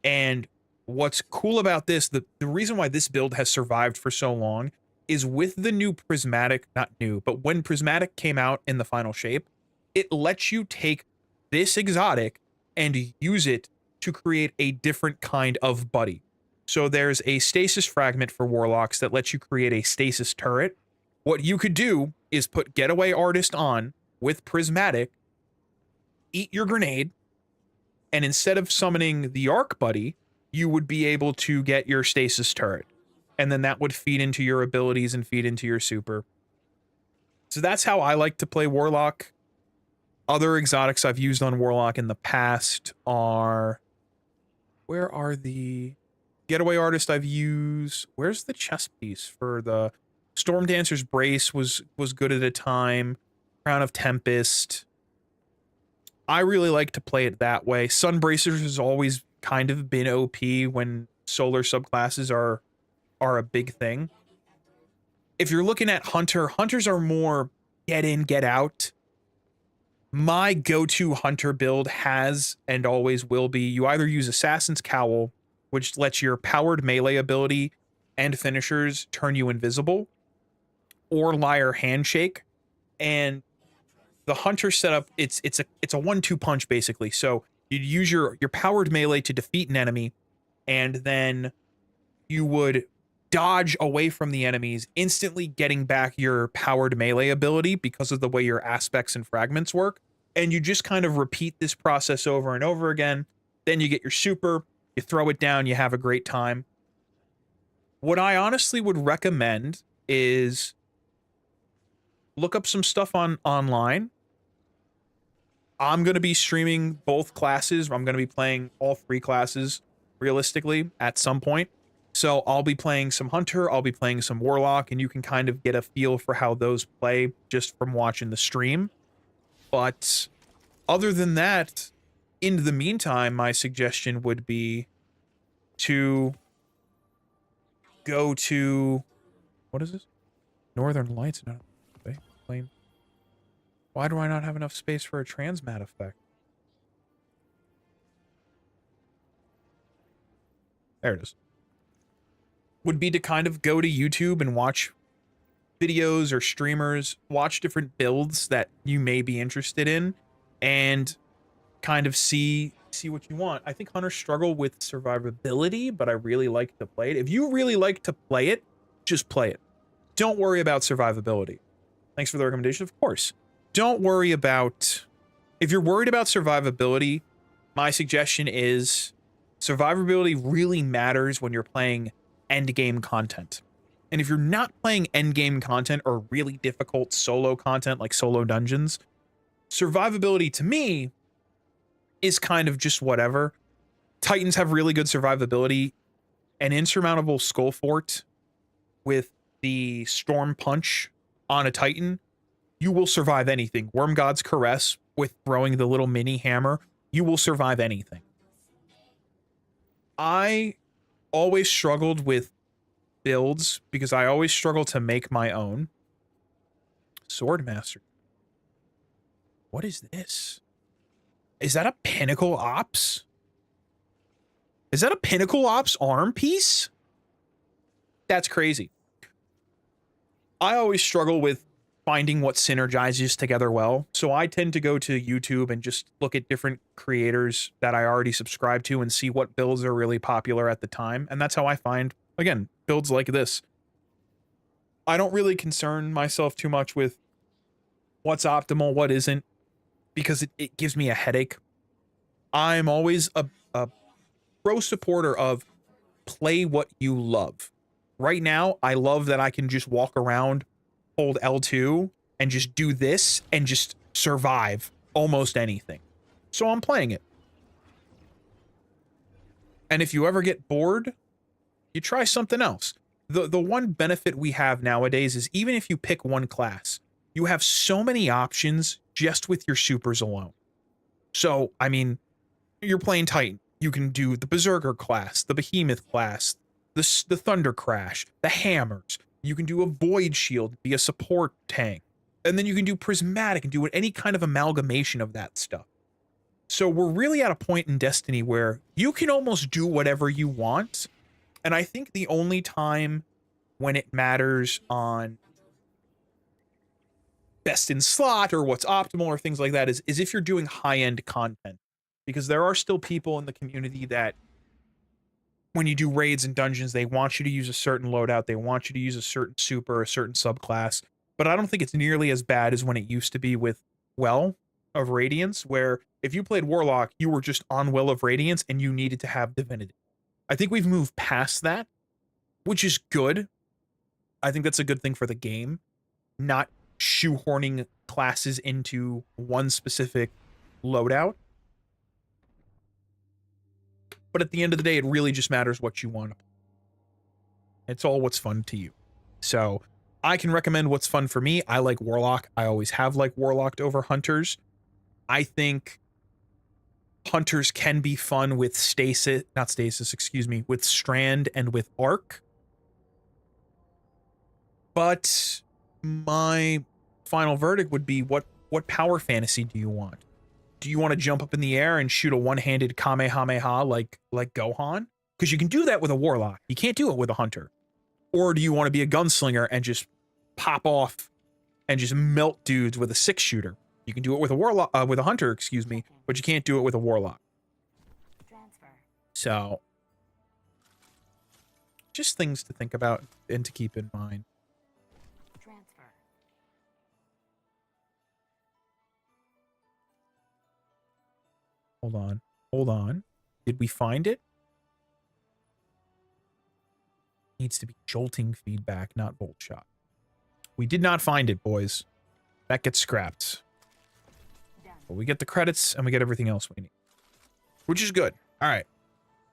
And what's cool about this, the reason why this build has survived for so long is with the new Prismatic, not new, but when Prismatic came out in the final shape, it lets you take this exotic and use it to create a different kind of buddy. So there's a stasis fragment for Warlocks that lets you create a stasis turret. What you could do is put Getaway Artist on with Prismatic, eat your grenade, and instead of summoning the Arc Buddy, you would be able to get your stasis turret. And then that would feed into your abilities and feed into your super. So that's how I like to play Warlock. Other exotics I've used on Warlock in the past are... Where are the... Getaway Artist I've used... Where's the chest piece for the... Storm Dancer's Brace was good at a time. Crown of Tempest. I really like to play it that way. Sun Bracers has always kind of been OP when solar subclasses are a big thing. If you're looking at Hunter, Hunters are more get in, get out. My go-to Hunter build has and always will be, you either use Assassin's Cowl, which lets your powered melee ability and finishers turn you invisible, or Liar Handshake. And the Hunter setup, it's a 1-2 punch basically. So You'd use your powered melee to defeat an enemy, and then you would dodge away from the enemies, instantly getting back your powered melee ability because of the way your aspects and fragments work. And you just kind of repeat this process over and over again. Then you get your super, you throw it down, you have a great time. What I honestly would recommend is look up some stuff online. I'm going to be streaming both classes. I'm going to be playing all 3 classes realistically at some point. So I'll be playing some Hunter, I'll be playing some Warlock, and you can kind of get a feel for how those play just from watching the stream. But other than that, in the meantime, my suggestion would be to go to, what is this? Northern Lights. No, okay, flame. Why do I not have enough space for a transmat effect? There it is. Would be to kind of go to YouTube and watch videos or streamers, watch different builds that you may be interested in, and kind of see what you want. I think Hunters struggle with survivability, but I really like to play it. If you really like to play it, just play it. Don't worry about survivability. Thanks for the recommendation, of course. Don't worry about... If you're worried about survivability, my suggestion is survivability really matters when you're playing endgame content. And if you're not playing endgame content or really difficult solo content like solo dungeons, survivability to me is kind of just whatever. Titans have really good survivability. An insurmountable skull fort with the storm punch on a Titan, you will survive anything. Wormgod's Caress with throwing the little mini hammer, you will survive anything. I always struggled with builds because I always struggle to make my own. Swordmaster. What is this? Is that a Pinnacle Ops? Is that a Pinnacle Ops arm piece? That's crazy. I always struggle with finding what synergizes together well. So I tend to go to YouTube and just look at different creators that I already subscribe to and see what builds are really popular at the time. And that's how I find, again, builds like this. I don't really concern myself too much with what's optimal, what isn't, because it gives me a headache. I'm always a pro supporter of play what you love. Right now, I love that I can just walk around, hold L2, and just do this and just survive almost anything. So I'm playing it. And if you ever get bored, you try something else. The one benefit we have nowadays is even if you pick one class, you have so many options just with your supers alone. So, I mean, you're playing Titan. You can do the Berserker class, the Behemoth class, the Thunder Crash, the Hammers. You can do a Void Shield, be a support tank. And then you can do Prismatic and do any kind of amalgamation of that stuff. So we're really at a point in Destiny where you can almost do whatever you want. And I think the only time when it matters on best in slot or what's optimal or things like that is if you're doing high-end content. Because there are still people in the community that when you do raids and dungeons, they want you to use a certain loadout, they want you to use a certain super, a certain subclass. But I don't think it's nearly as bad as when it used to be with Well of Radiance, where if you played Warlock, you were just on Well of Radiance and you needed to have Divinity. I think we've moved past that, which is good. I think that's a good thing for the game, not shoehorning classes into one specific loadout. But at the end of the day, it really just matters what you want. It's all what's fun to you. So I can recommend what's fun for me. I like Warlock. I always have liked Warlock over Hunters. I think Hunters can be fun with with Strand and with Arc. But my final verdict would be what power fantasy do you want? Do you want to jump up in the air and shoot a one-handed Kamehameha like Gohan? Because you can do that with a Warlock. You can't do it with a Hunter. Or do you want to be a gunslinger and just pop off and just melt dudes with a 6-shooter? You can do it with a Warlock, with a Hunter, excuse me, but you can't do it with a Warlock. So, just things to think about and to keep in mind. Transfer. Hold on. Hold on. Did we find it? Needs to be jolting feedback, not bolt shot. We did not find it, boys. That gets scrapped. But we get the credits and we get everything else we need. Which is good. All right.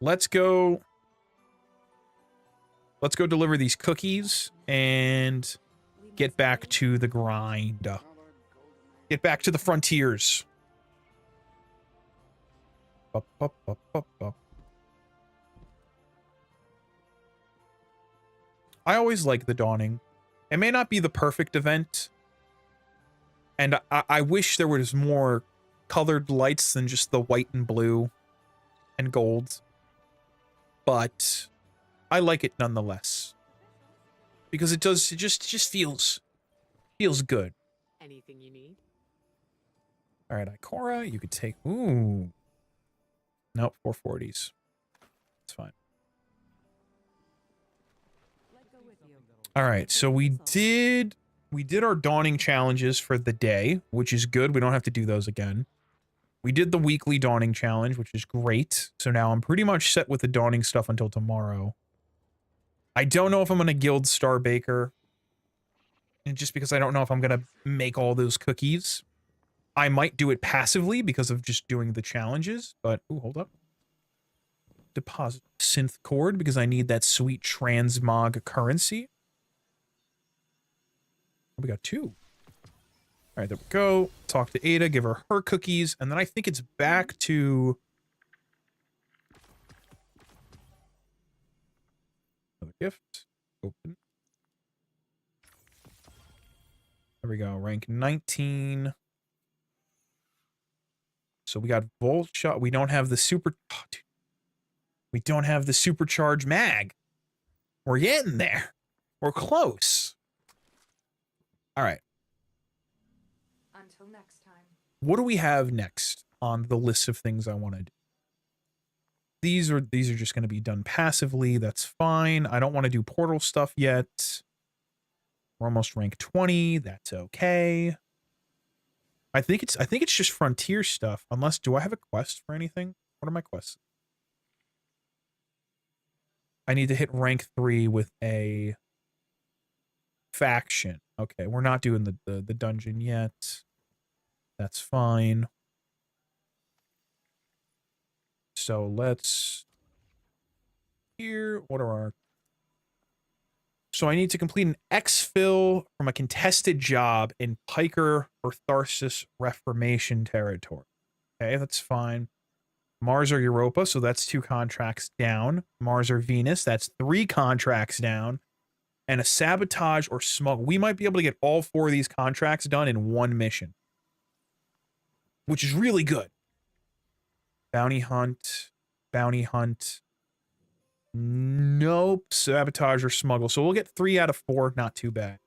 Let's go. Let's go deliver these cookies and get back to the grind. Get back to the frontiers. Bup, bup, bup, bup, bup. I always like the Dawning. It may not be the perfect event. And I wish there was more colored lights than just the white and blue and gold. But I like it nonetheless. Because it just feels good. Anything you need? All right, Ikora, you could take, ooh. Nope, 440s. It's fine. All right, so we did our Dawning challenges for the day, which is good. We don't have to do those again. We did the weekly Dawning challenge, which is great. So now I'm pretty much set with the Dawning stuff until tomorrow. I don't know if I'm going to guild Star Baker. And just because I don't know if I'm going to make all those cookies. I might do it passively because of just doing the challenges. But, ooh, hold up. Deposit synth cord because I need that sweet transmog currency. We got 2. All right, there we go. Talk to Ada, give her her cookies, and then I think it's back to another gift. Open. There we go. Rank 19. So we got Volt Shot. We don't have the super. Oh, dude. We don't have the supercharged mag. We're getting there. We're close. All right. Until next time. What do we have next on the list of things I want to do? These are just going to be done passively. That's fine. I don't want to do portal stuff yet. We're almost rank 20. That's okay. I think it's just frontier stuff. Unless, do I have a quest for anything? What are my quests? I need to hit rank 3 with a faction. Okay, we're not doing the dungeon yet. That's fine. So let's here. What are our? So I need to complete an exfil from a contested job in Piker or Tharsis Reformation territory. Okay, that's fine. Mars or Europa, so that's 2 contracts down. Mars or Venus, that's 3 contracts down. And a sabotage or smuggle. We might be able to get all 4 of these contracts done in 1 mission. Which is really good. Bounty hunt. Bounty hunt. Nope. Sabotage or smuggle. So we'll get 3 out of 4. Not too bad.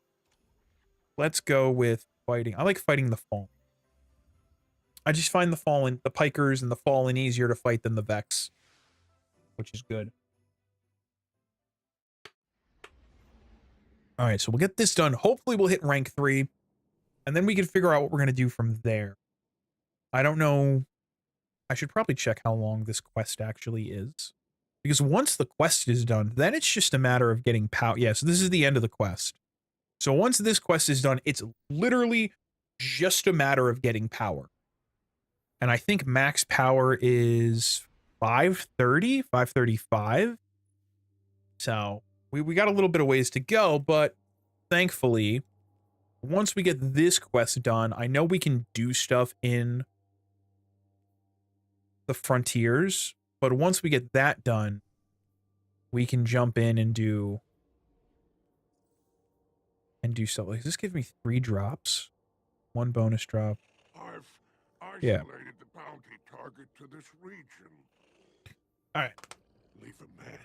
Let's go with fighting. I like fighting the Fallen. I just find the Fallen, the Pikers and the Fallen easier to fight than the Vex. Which is good. All right, so we'll get this done. Hopefully we'll hit rank 3. And then we can figure out what we're going to do from there. I don't know. I should probably check how long this quest actually is. Because once the quest is done, then it's just a matter of getting power. Yeah, so this is the end of the quest. So once this quest is done, it's literally just a matter of getting power. And I think max power is 530, 535. So we got a little bit of ways to go, but thankfully, once we get this quest done, I know we can do stuff in the frontiers, but once we get that done, we can jump in and do stuff. Like, does this give me 3 drops? 1 bonus drop. I've isolated Yeah. the bounty target to this region. All right. Leave a mess.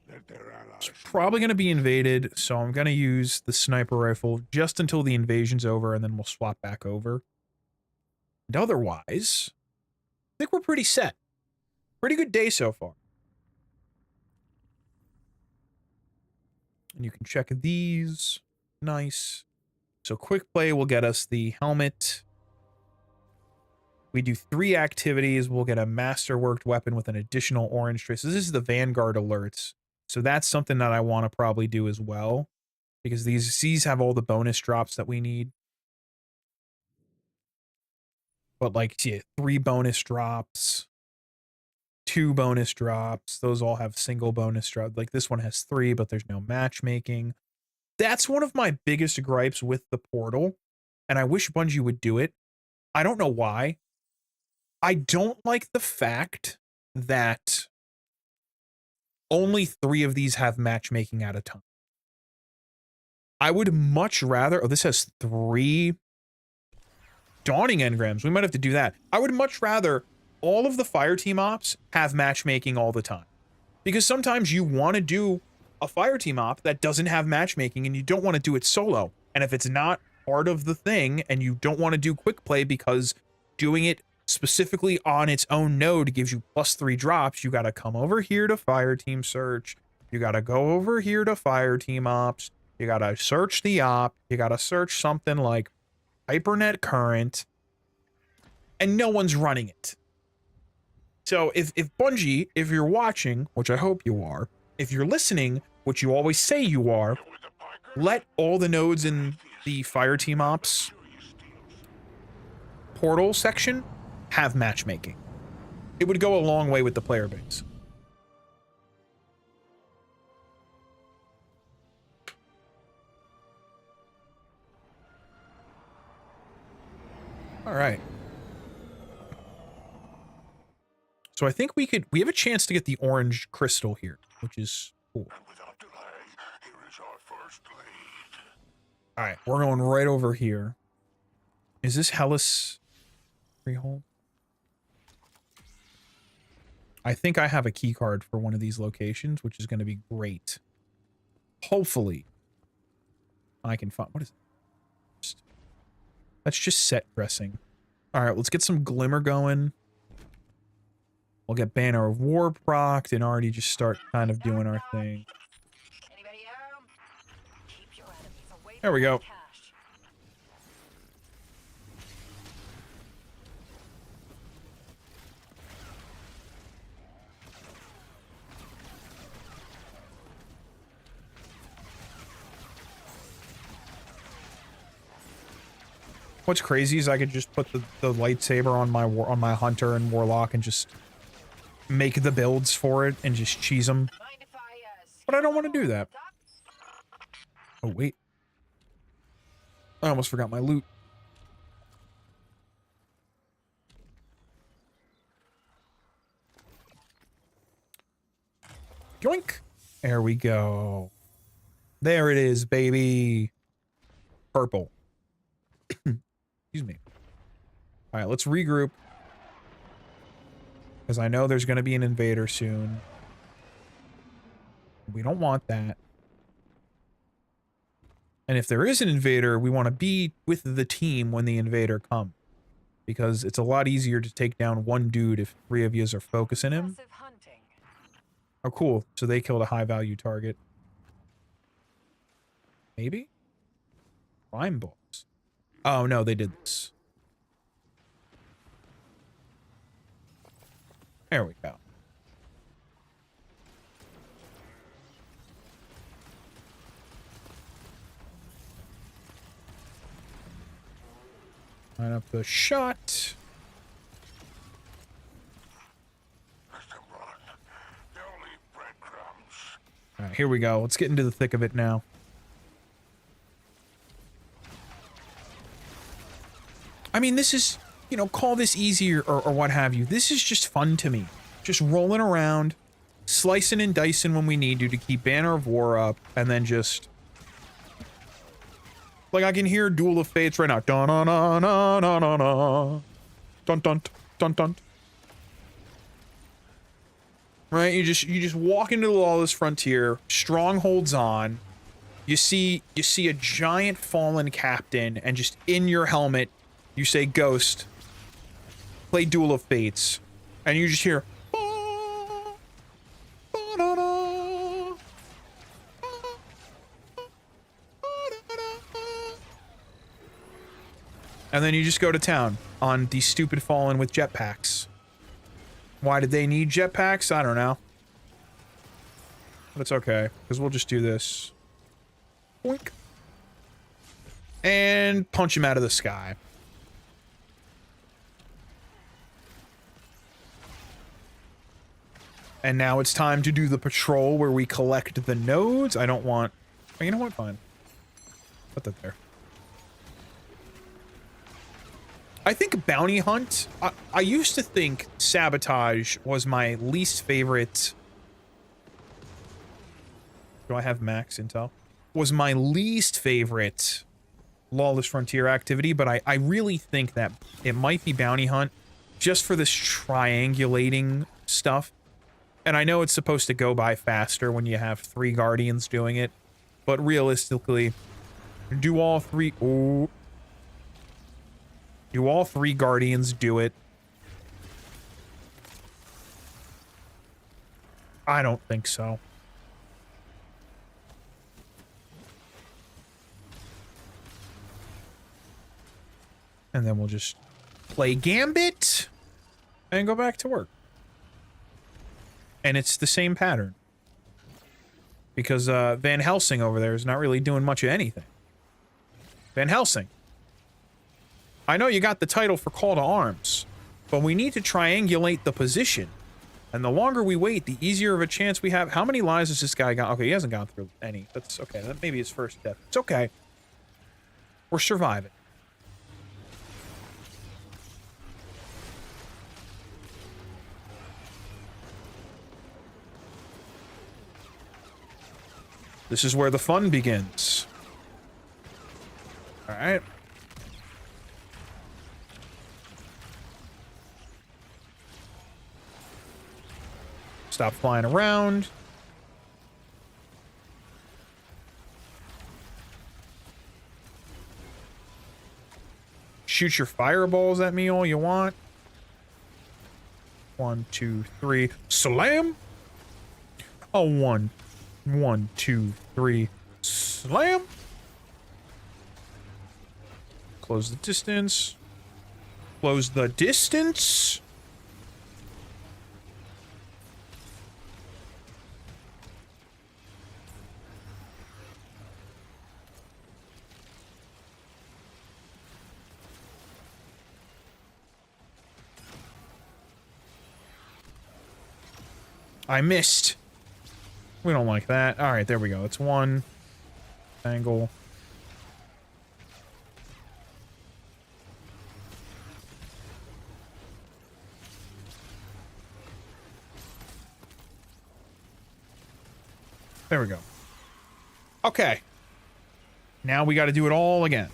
Let their allies. It's probably going to be invaded, so I'm going to use the sniper rifle just until the invasion's over, and then we'll swap back over. And otherwise, I think we're pretty set. Pretty good day so far. And you can check these. Nice. So quick play will get us the helmet. We do 3 activities. We'll get a masterworked weapon with an additional orange trace. So this is the Vanguard alerts. So that's something that I want to probably do as well. Because these have all the bonus drops that we need. But like, see, 3 bonus drops. 2 bonus drops. Those all have single bonus drop. Like this one has 3, but there's no matchmaking. That's one of my biggest gripes with the portal. And I wish Bungie would do it. I don't know why. I don't like the fact that only 3 of these have matchmaking at a time. I would much rather... Oh, this has 3 Dawning Engrams. We might have to do that. I would much rather all of the fire team ops have matchmaking all the time. Because sometimes you want to do a fire team op that doesn't have matchmaking and you don't want to do it solo. And if it's not part of the thing and you don't want to do quick play because doing it specifically on its own node gives you +3 drops, you got to come over here to fire team search. You got to go over here to fire team ops. You got to search the op. You got to search something like Hypernet Current. And no one's running it. So if Bungie, if you're watching, which I hope you are, if you're listening, which you always say you are, let all the nodes in the fire team ops portal section have matchmaking. It would go a long way with the player base. All right. So I think we have a chance to get the orange crystal here, which is cool. Without delay, here is our first lead. All right, we're going right over here. Is this Hellas Freehold? I think I have a key card for one of these locations, which is going to be great. Hopefully, I can find... What is it? That's just set dressing. All right, let's get some glimmer going. We'll get Banner of War procced and already just start kind of doing our thing. Anybody home? Keep your enemies away There we from go. the cache. What's crazy is I could just put the lightsaber on my hunter and warlock and just make the builds for it and just cheese them. Mind if I, But I don't want to do that. Oh, wait. I almost forgot my loot. Yoink. There we go. There it is, baby. Purple. Excuse me. All right, let's regroup. Because I know there's going to be an invader soon. We don't want that. And if there is an invader, we want to be with the team when the invader comes. Because it's a lot easier to take down one dude if 3 of yous are focusing him. Aggressive hunting. Oh, cool. So they killed a high-value target. Maybe? Prime balls. Oh, no, they did this. There we go. Line up the shot. Let them run. They'll leave breadcrumbs. All right, here we go. Let's get into the thick of it now. I mean, this is, you know, call this easy or what have you. This is just fun to me. Just rolling around, slicing and dicing when we need to keep Banner of War up, and then just... Like, I can hear Duel of Fates right now. Dun dun dun dun dun dun dun. Dun dun dun dun. Right? You just walk into the Lawless Frontier, strongholds on. You see a giant fallen captain, and just in your helmet, you say Ghost. Play Duel of Fates. And you just hear, "Ah," And then you just go to town on the stupid Fallen with jetpacks. Why did they need jetpacks? I don't know. But it's okay, because we'll just do this. Boink. And punch him out of the sky. And now it's time to do the patrol where we collect the nodes. I don't want... Oh, you know what? Fine. Put that there. I think bounty hunt... I used to think sabotage was my least favorite... Do I have max intel? Was my least favorite Lawless Frontier activity, but I really think that it might be bounty hunt just for this triangulating stuff. And I know it's supposed to go by faster when you have 3 Guardians doing it, but realistically, do all 3... Ooh. Do all 3 Guardians do it? I don't think so. And then we'll just play Gambit and go back to work. And it's the same pattern. Because Van Helsing over there is not really doing much of anything. Van Helsing. I know you got the title for Call to Arms, but we need to triangulate the position. And the longer we wait, the easier of a chance we have. How many lives has this guy got? Okay, he hasn't gone through any. That's okay. That may be his first death. It's okay. We're surviving. This is where the fun begins. All right. Stop flying around. Shoot your fireballs at me all you want. 1, 2, 3. Slam! Oh, 1, 2, 3. Slam! Close the distance. Close the distance. I missed. We don't like that. All right, there we go. It's 1 angle. There we go. Okay. Now we got to do it all again.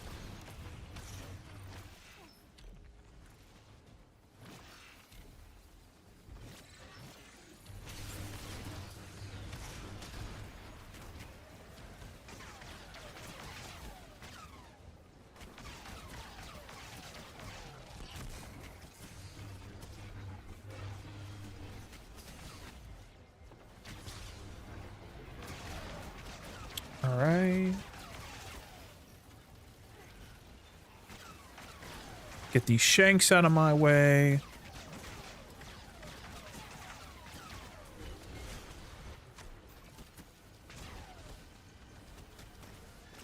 All right. Get these shanks out of my way.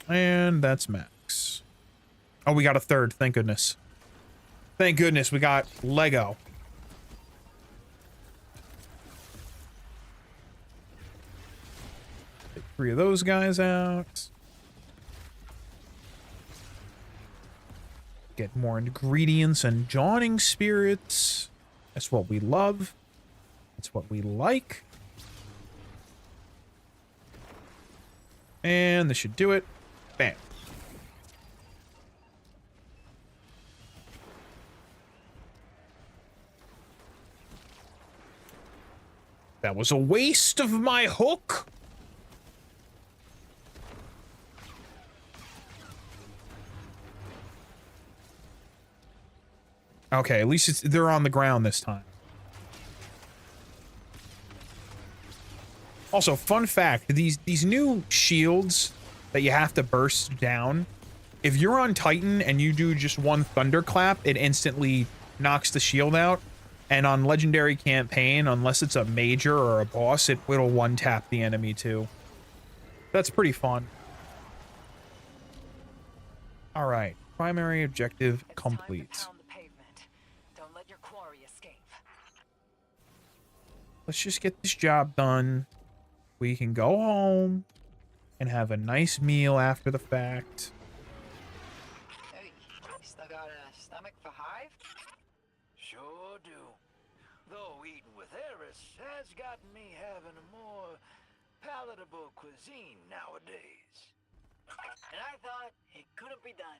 And that's max. Oh, we got a third. Thank goodness. Thank goodness we got Lego. Take 3 of those guys out. Get more ingredients and Dawning Spirits. That's what we love. That's what we like. And this should do it. Bam. That was a waste of my hook. Okay, at least they're on the ground this time. Also, fun fact, these new shields that you have to burst down, if you're on Titan and you do just one thunderclap, it instantly knocks the shield out. And on Legendary Campaign, unless it's a major or a boss, it'll one-tap the enemy too. That's pretty fun. Alright, primary objective It's time to complete. pound the pavement. Don't let your quarry escape. Let's just get this job done. We can go home and have a nice meal after the fact. Hey, you still got a stomach for Hive? Sure do. Though eating with Eris has gotten me having a more palatable cuisine nowadays. And I thought it couldn't be done.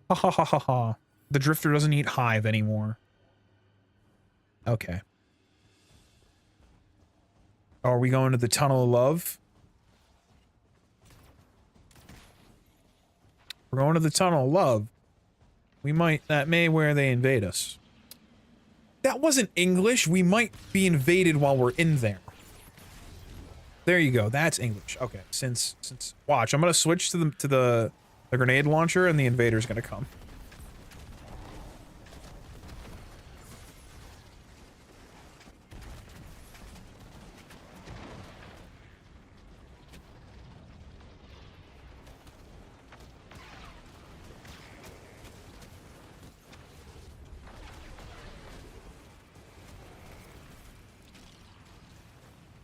Ha ha ha ha ha. The Drifter doesn't eat Hive anymore. Okay. Are we going to the Tunnel of Love? We're going to the Tunnel of Love. That may where they invade us. That wasn't English. We might be invaded while we're in there. There you go. That's English. Okay. Since watch, I'm gonna switch to the grenade launcher, and the invader's gonna come.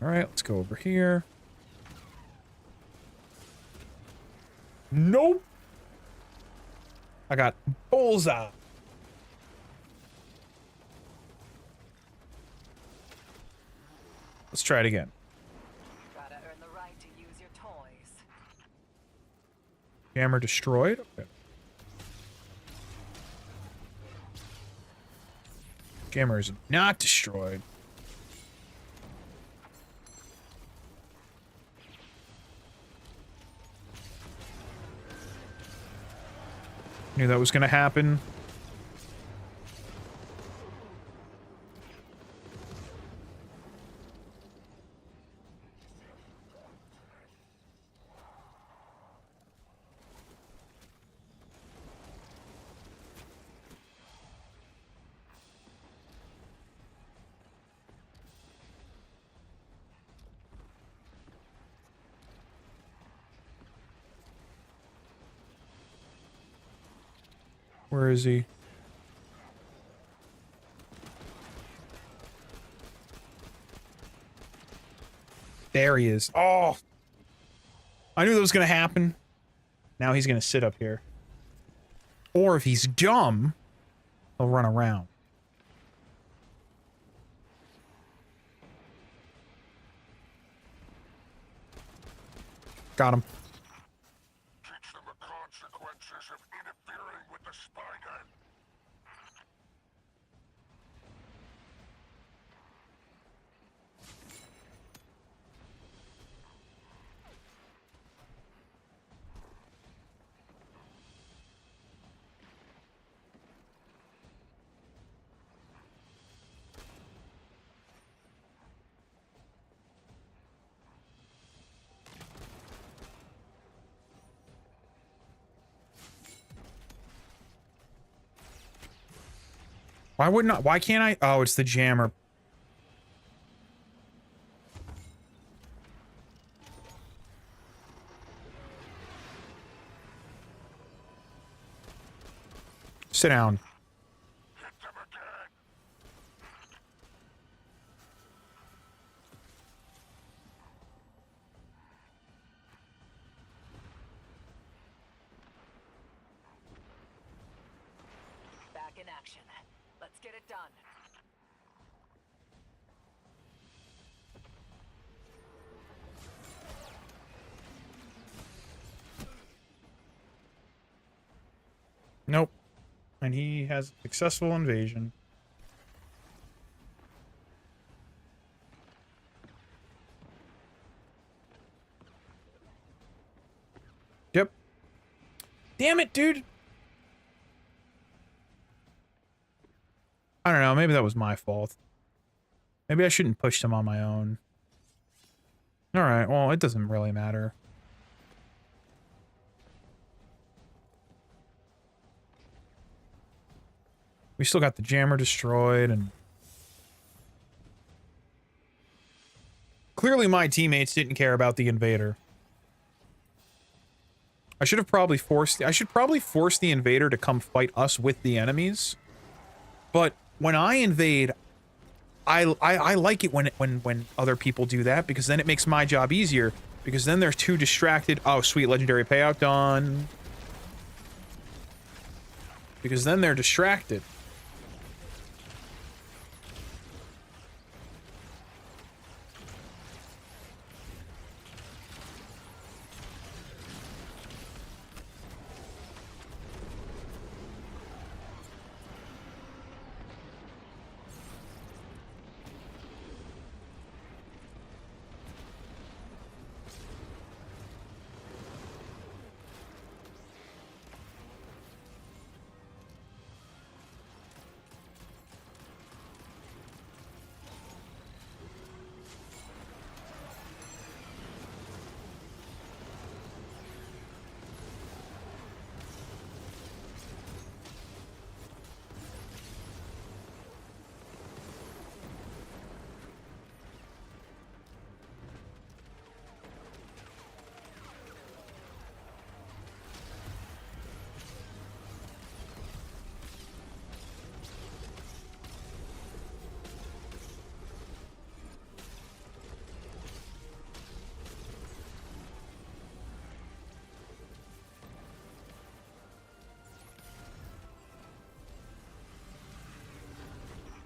All right, let's go over here. Nope. I got bullseye. Let's try it again. Gotta earn the right to use your toys. Jammer destroyed. Okay. Jammer is not destroyed. Knew that was going to happen. Where is he? There he is. Oh! I knew that was going to happen. Now he's going to sit up here. Or if he's dumb, he'll run around. Got him. Teach them the consequences of interfering with the spider. Why can't I? Oh, it's the jammer. Sit down. Hit them again. Back in action. Let's get it done. Nope. And he has a successful invasion. Yep. Damn it, dude. I don't know. Maybe that was my fault. Maybe I shouldn't push them on my own. Alright, well, it doesn't really matter. We still got the jammer destroyed, and clearly my teammates didn't care about the invader. I should probably force the invader to come fight us with the enemies. But when I invade, I like it when other people do that, because then it makes my job easier, because then they're too distracted. Oh, sweet, legendary payout done. Because then they're distracted.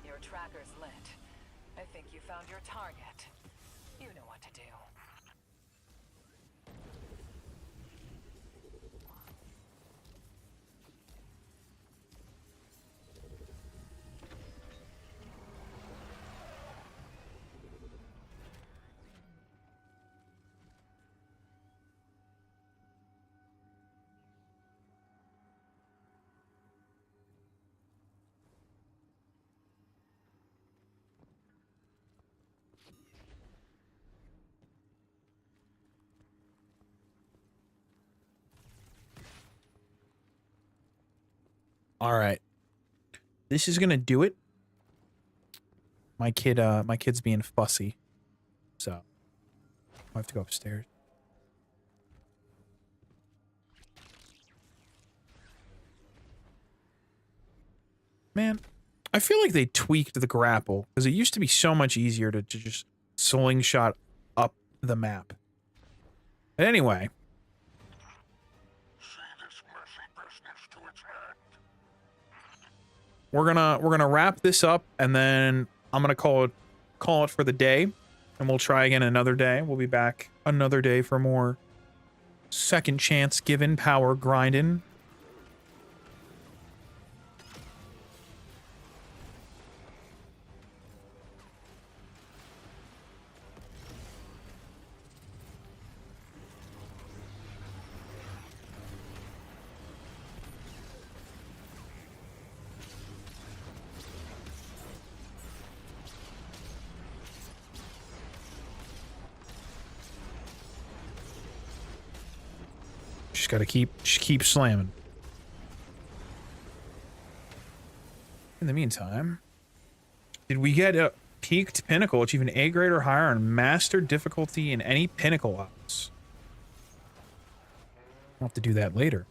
Your tracker's lit. I think you found your target. You know what to do. All right. This is gonna do it. My kid's being fussy. So I have to go upstairs. Man, I feel like they tweaked the grapple, because it used to be so much easier to just slingshot up the map. But anyway. See this messy business to its end. We're gonna wrap this up, and then I'm gonna call it for the day, and we'll try again another day. We'll be back another day for more second chance given power grinding. Just gotta keep slamming. In the meantime, did we get a peaked pinnacle, achieve an A grade or higher on master difficulty in any pinnacle ops? I'll have to do that later.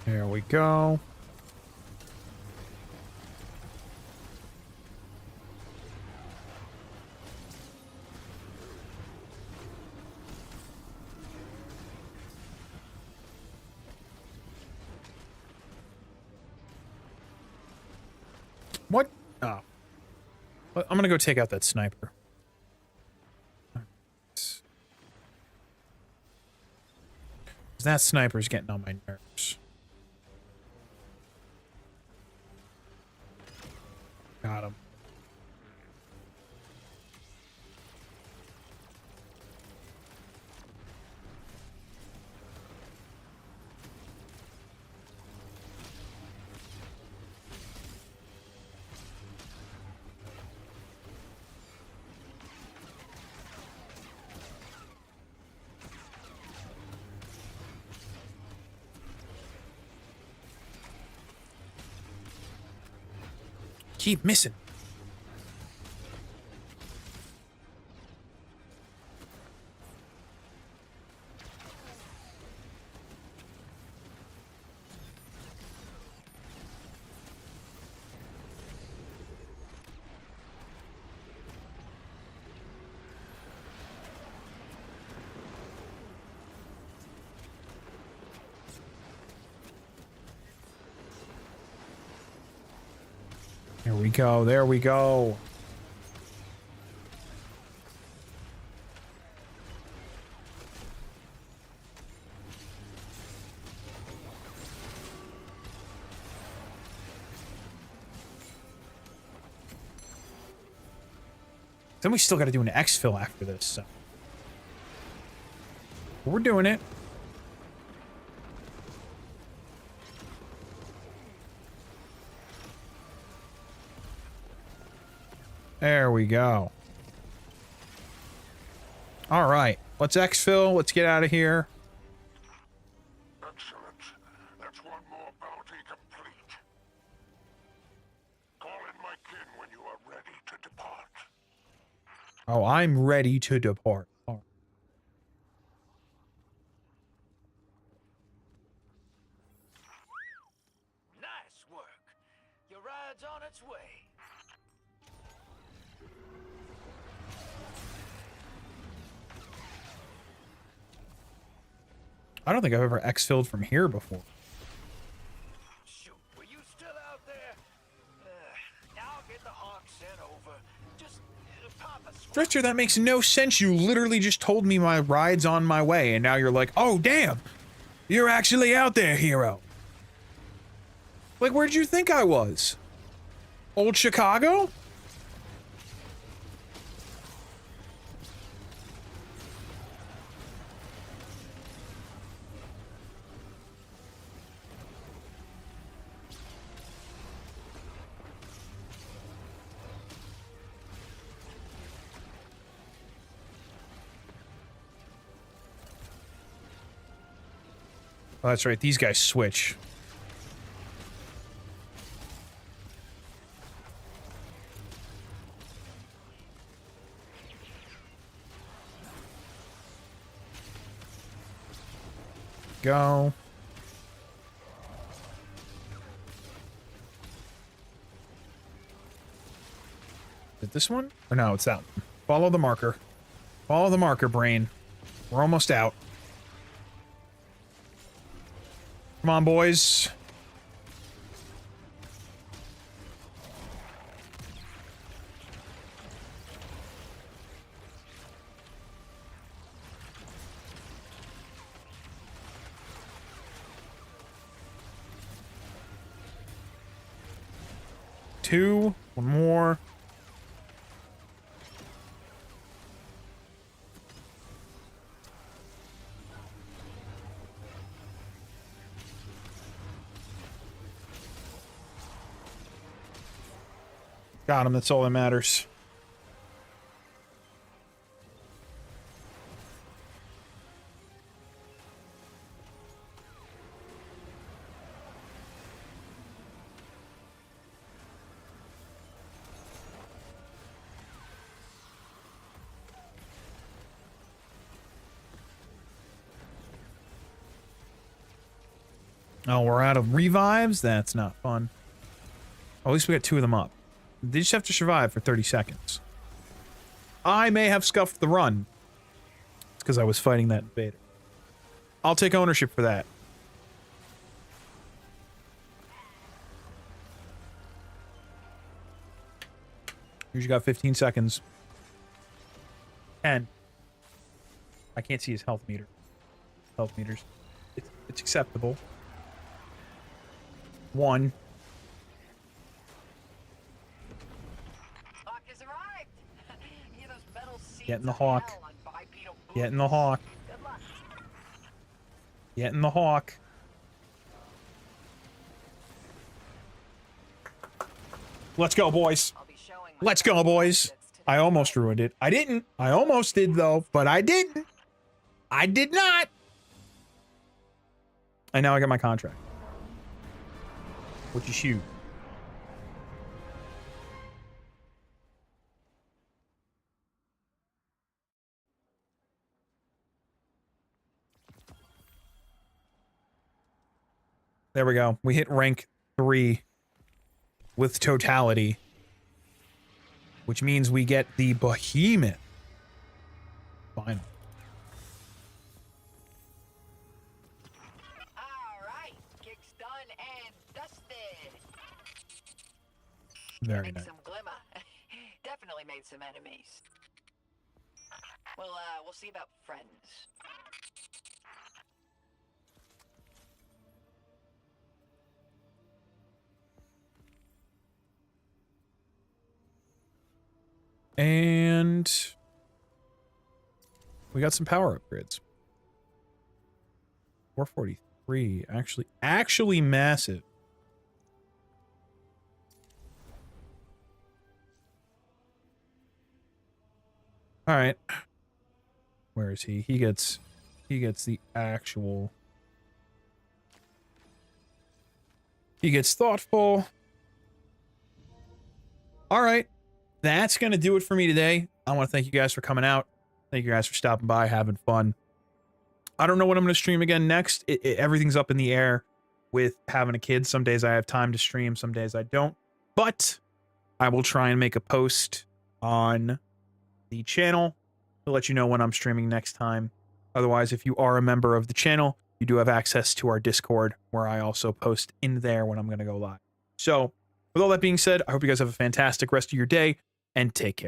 There we go. Oh. Well, I'm gonna go take out that sniper. That sniper's getting on my nerves. Got him. Keep missing. There we go. There we go. Then we still got to do an exfil after this, so. We're doing it. There we go. All right, let's exfil. Let's get out of here. Excellent. That's one more bounty complete. Call in my kin when you are ready to depart. Oh, I'm ready to depart. Oh. Nice work. Your ride's on its way. I don't think I've ever exfilled from here before. Shoot, were you still out there? I'll get the Hawk sent over. Just pop a squat. Drescher, that makes no sense. You literally just told me my ride's on my way, and now you're like, oh, damn. You're actually out there, hero. Like, where'd you think I was? Old Chicago? Oh, that's right. These guys switch. Go. Is it this one? Or no, it's that one. Follow the marker. Follow the marker, brain. We're almost out. Come on, boys. Two. One more. Got him. That's all that matters. Oh, we're out of revives? That's not fun. At least we got two of them up. They just have to survive for 30 seconds. I may have scuffed the run. It's because I was fighting that invader. I'll take ownership for that. You got 15 seconds. 10. I can't see his health meter. Health meters. It's acceptable. 1. Hawk has arrived. Hear those metal seeds Get in the of Hawk. hell on bipedal Get in the boots. Hawk. Good luck. Get in the Hawk. Let's go, boys. I'll be showing my Let's go, boys. today. I almost ruined it. I didn't. I almost did, though, but I didn't. I did not. And now I got my contract. What you shoot? There we go. We hit rank 3 with totality, which means we get the behemoth. Final. All right, kick's done and dusted. Very Make nice. some glimmer. Definitely made some enemies. We'll see about friends. And we got some power upgrades. 443, actually massive. All right. Where is he? He gets the actual. He gets thoughtful. All right. That's going to do it for me today. I want to thank you guys for coming out. Thank you guys for stopping by, having fun. I don't know what I'm going to stream again next. Everything's up in the air with having a kid. Some days I have time to stream, some days I don't. But I will try and make a post on the channel to let you know when I'm streaming next time. Otherwise, if you are a member of the channel, you do have access to our Discord, where I also post in there when I'm going to go live. So, with all that being said, I hope you guys have a fantastic rest of your day, and take care.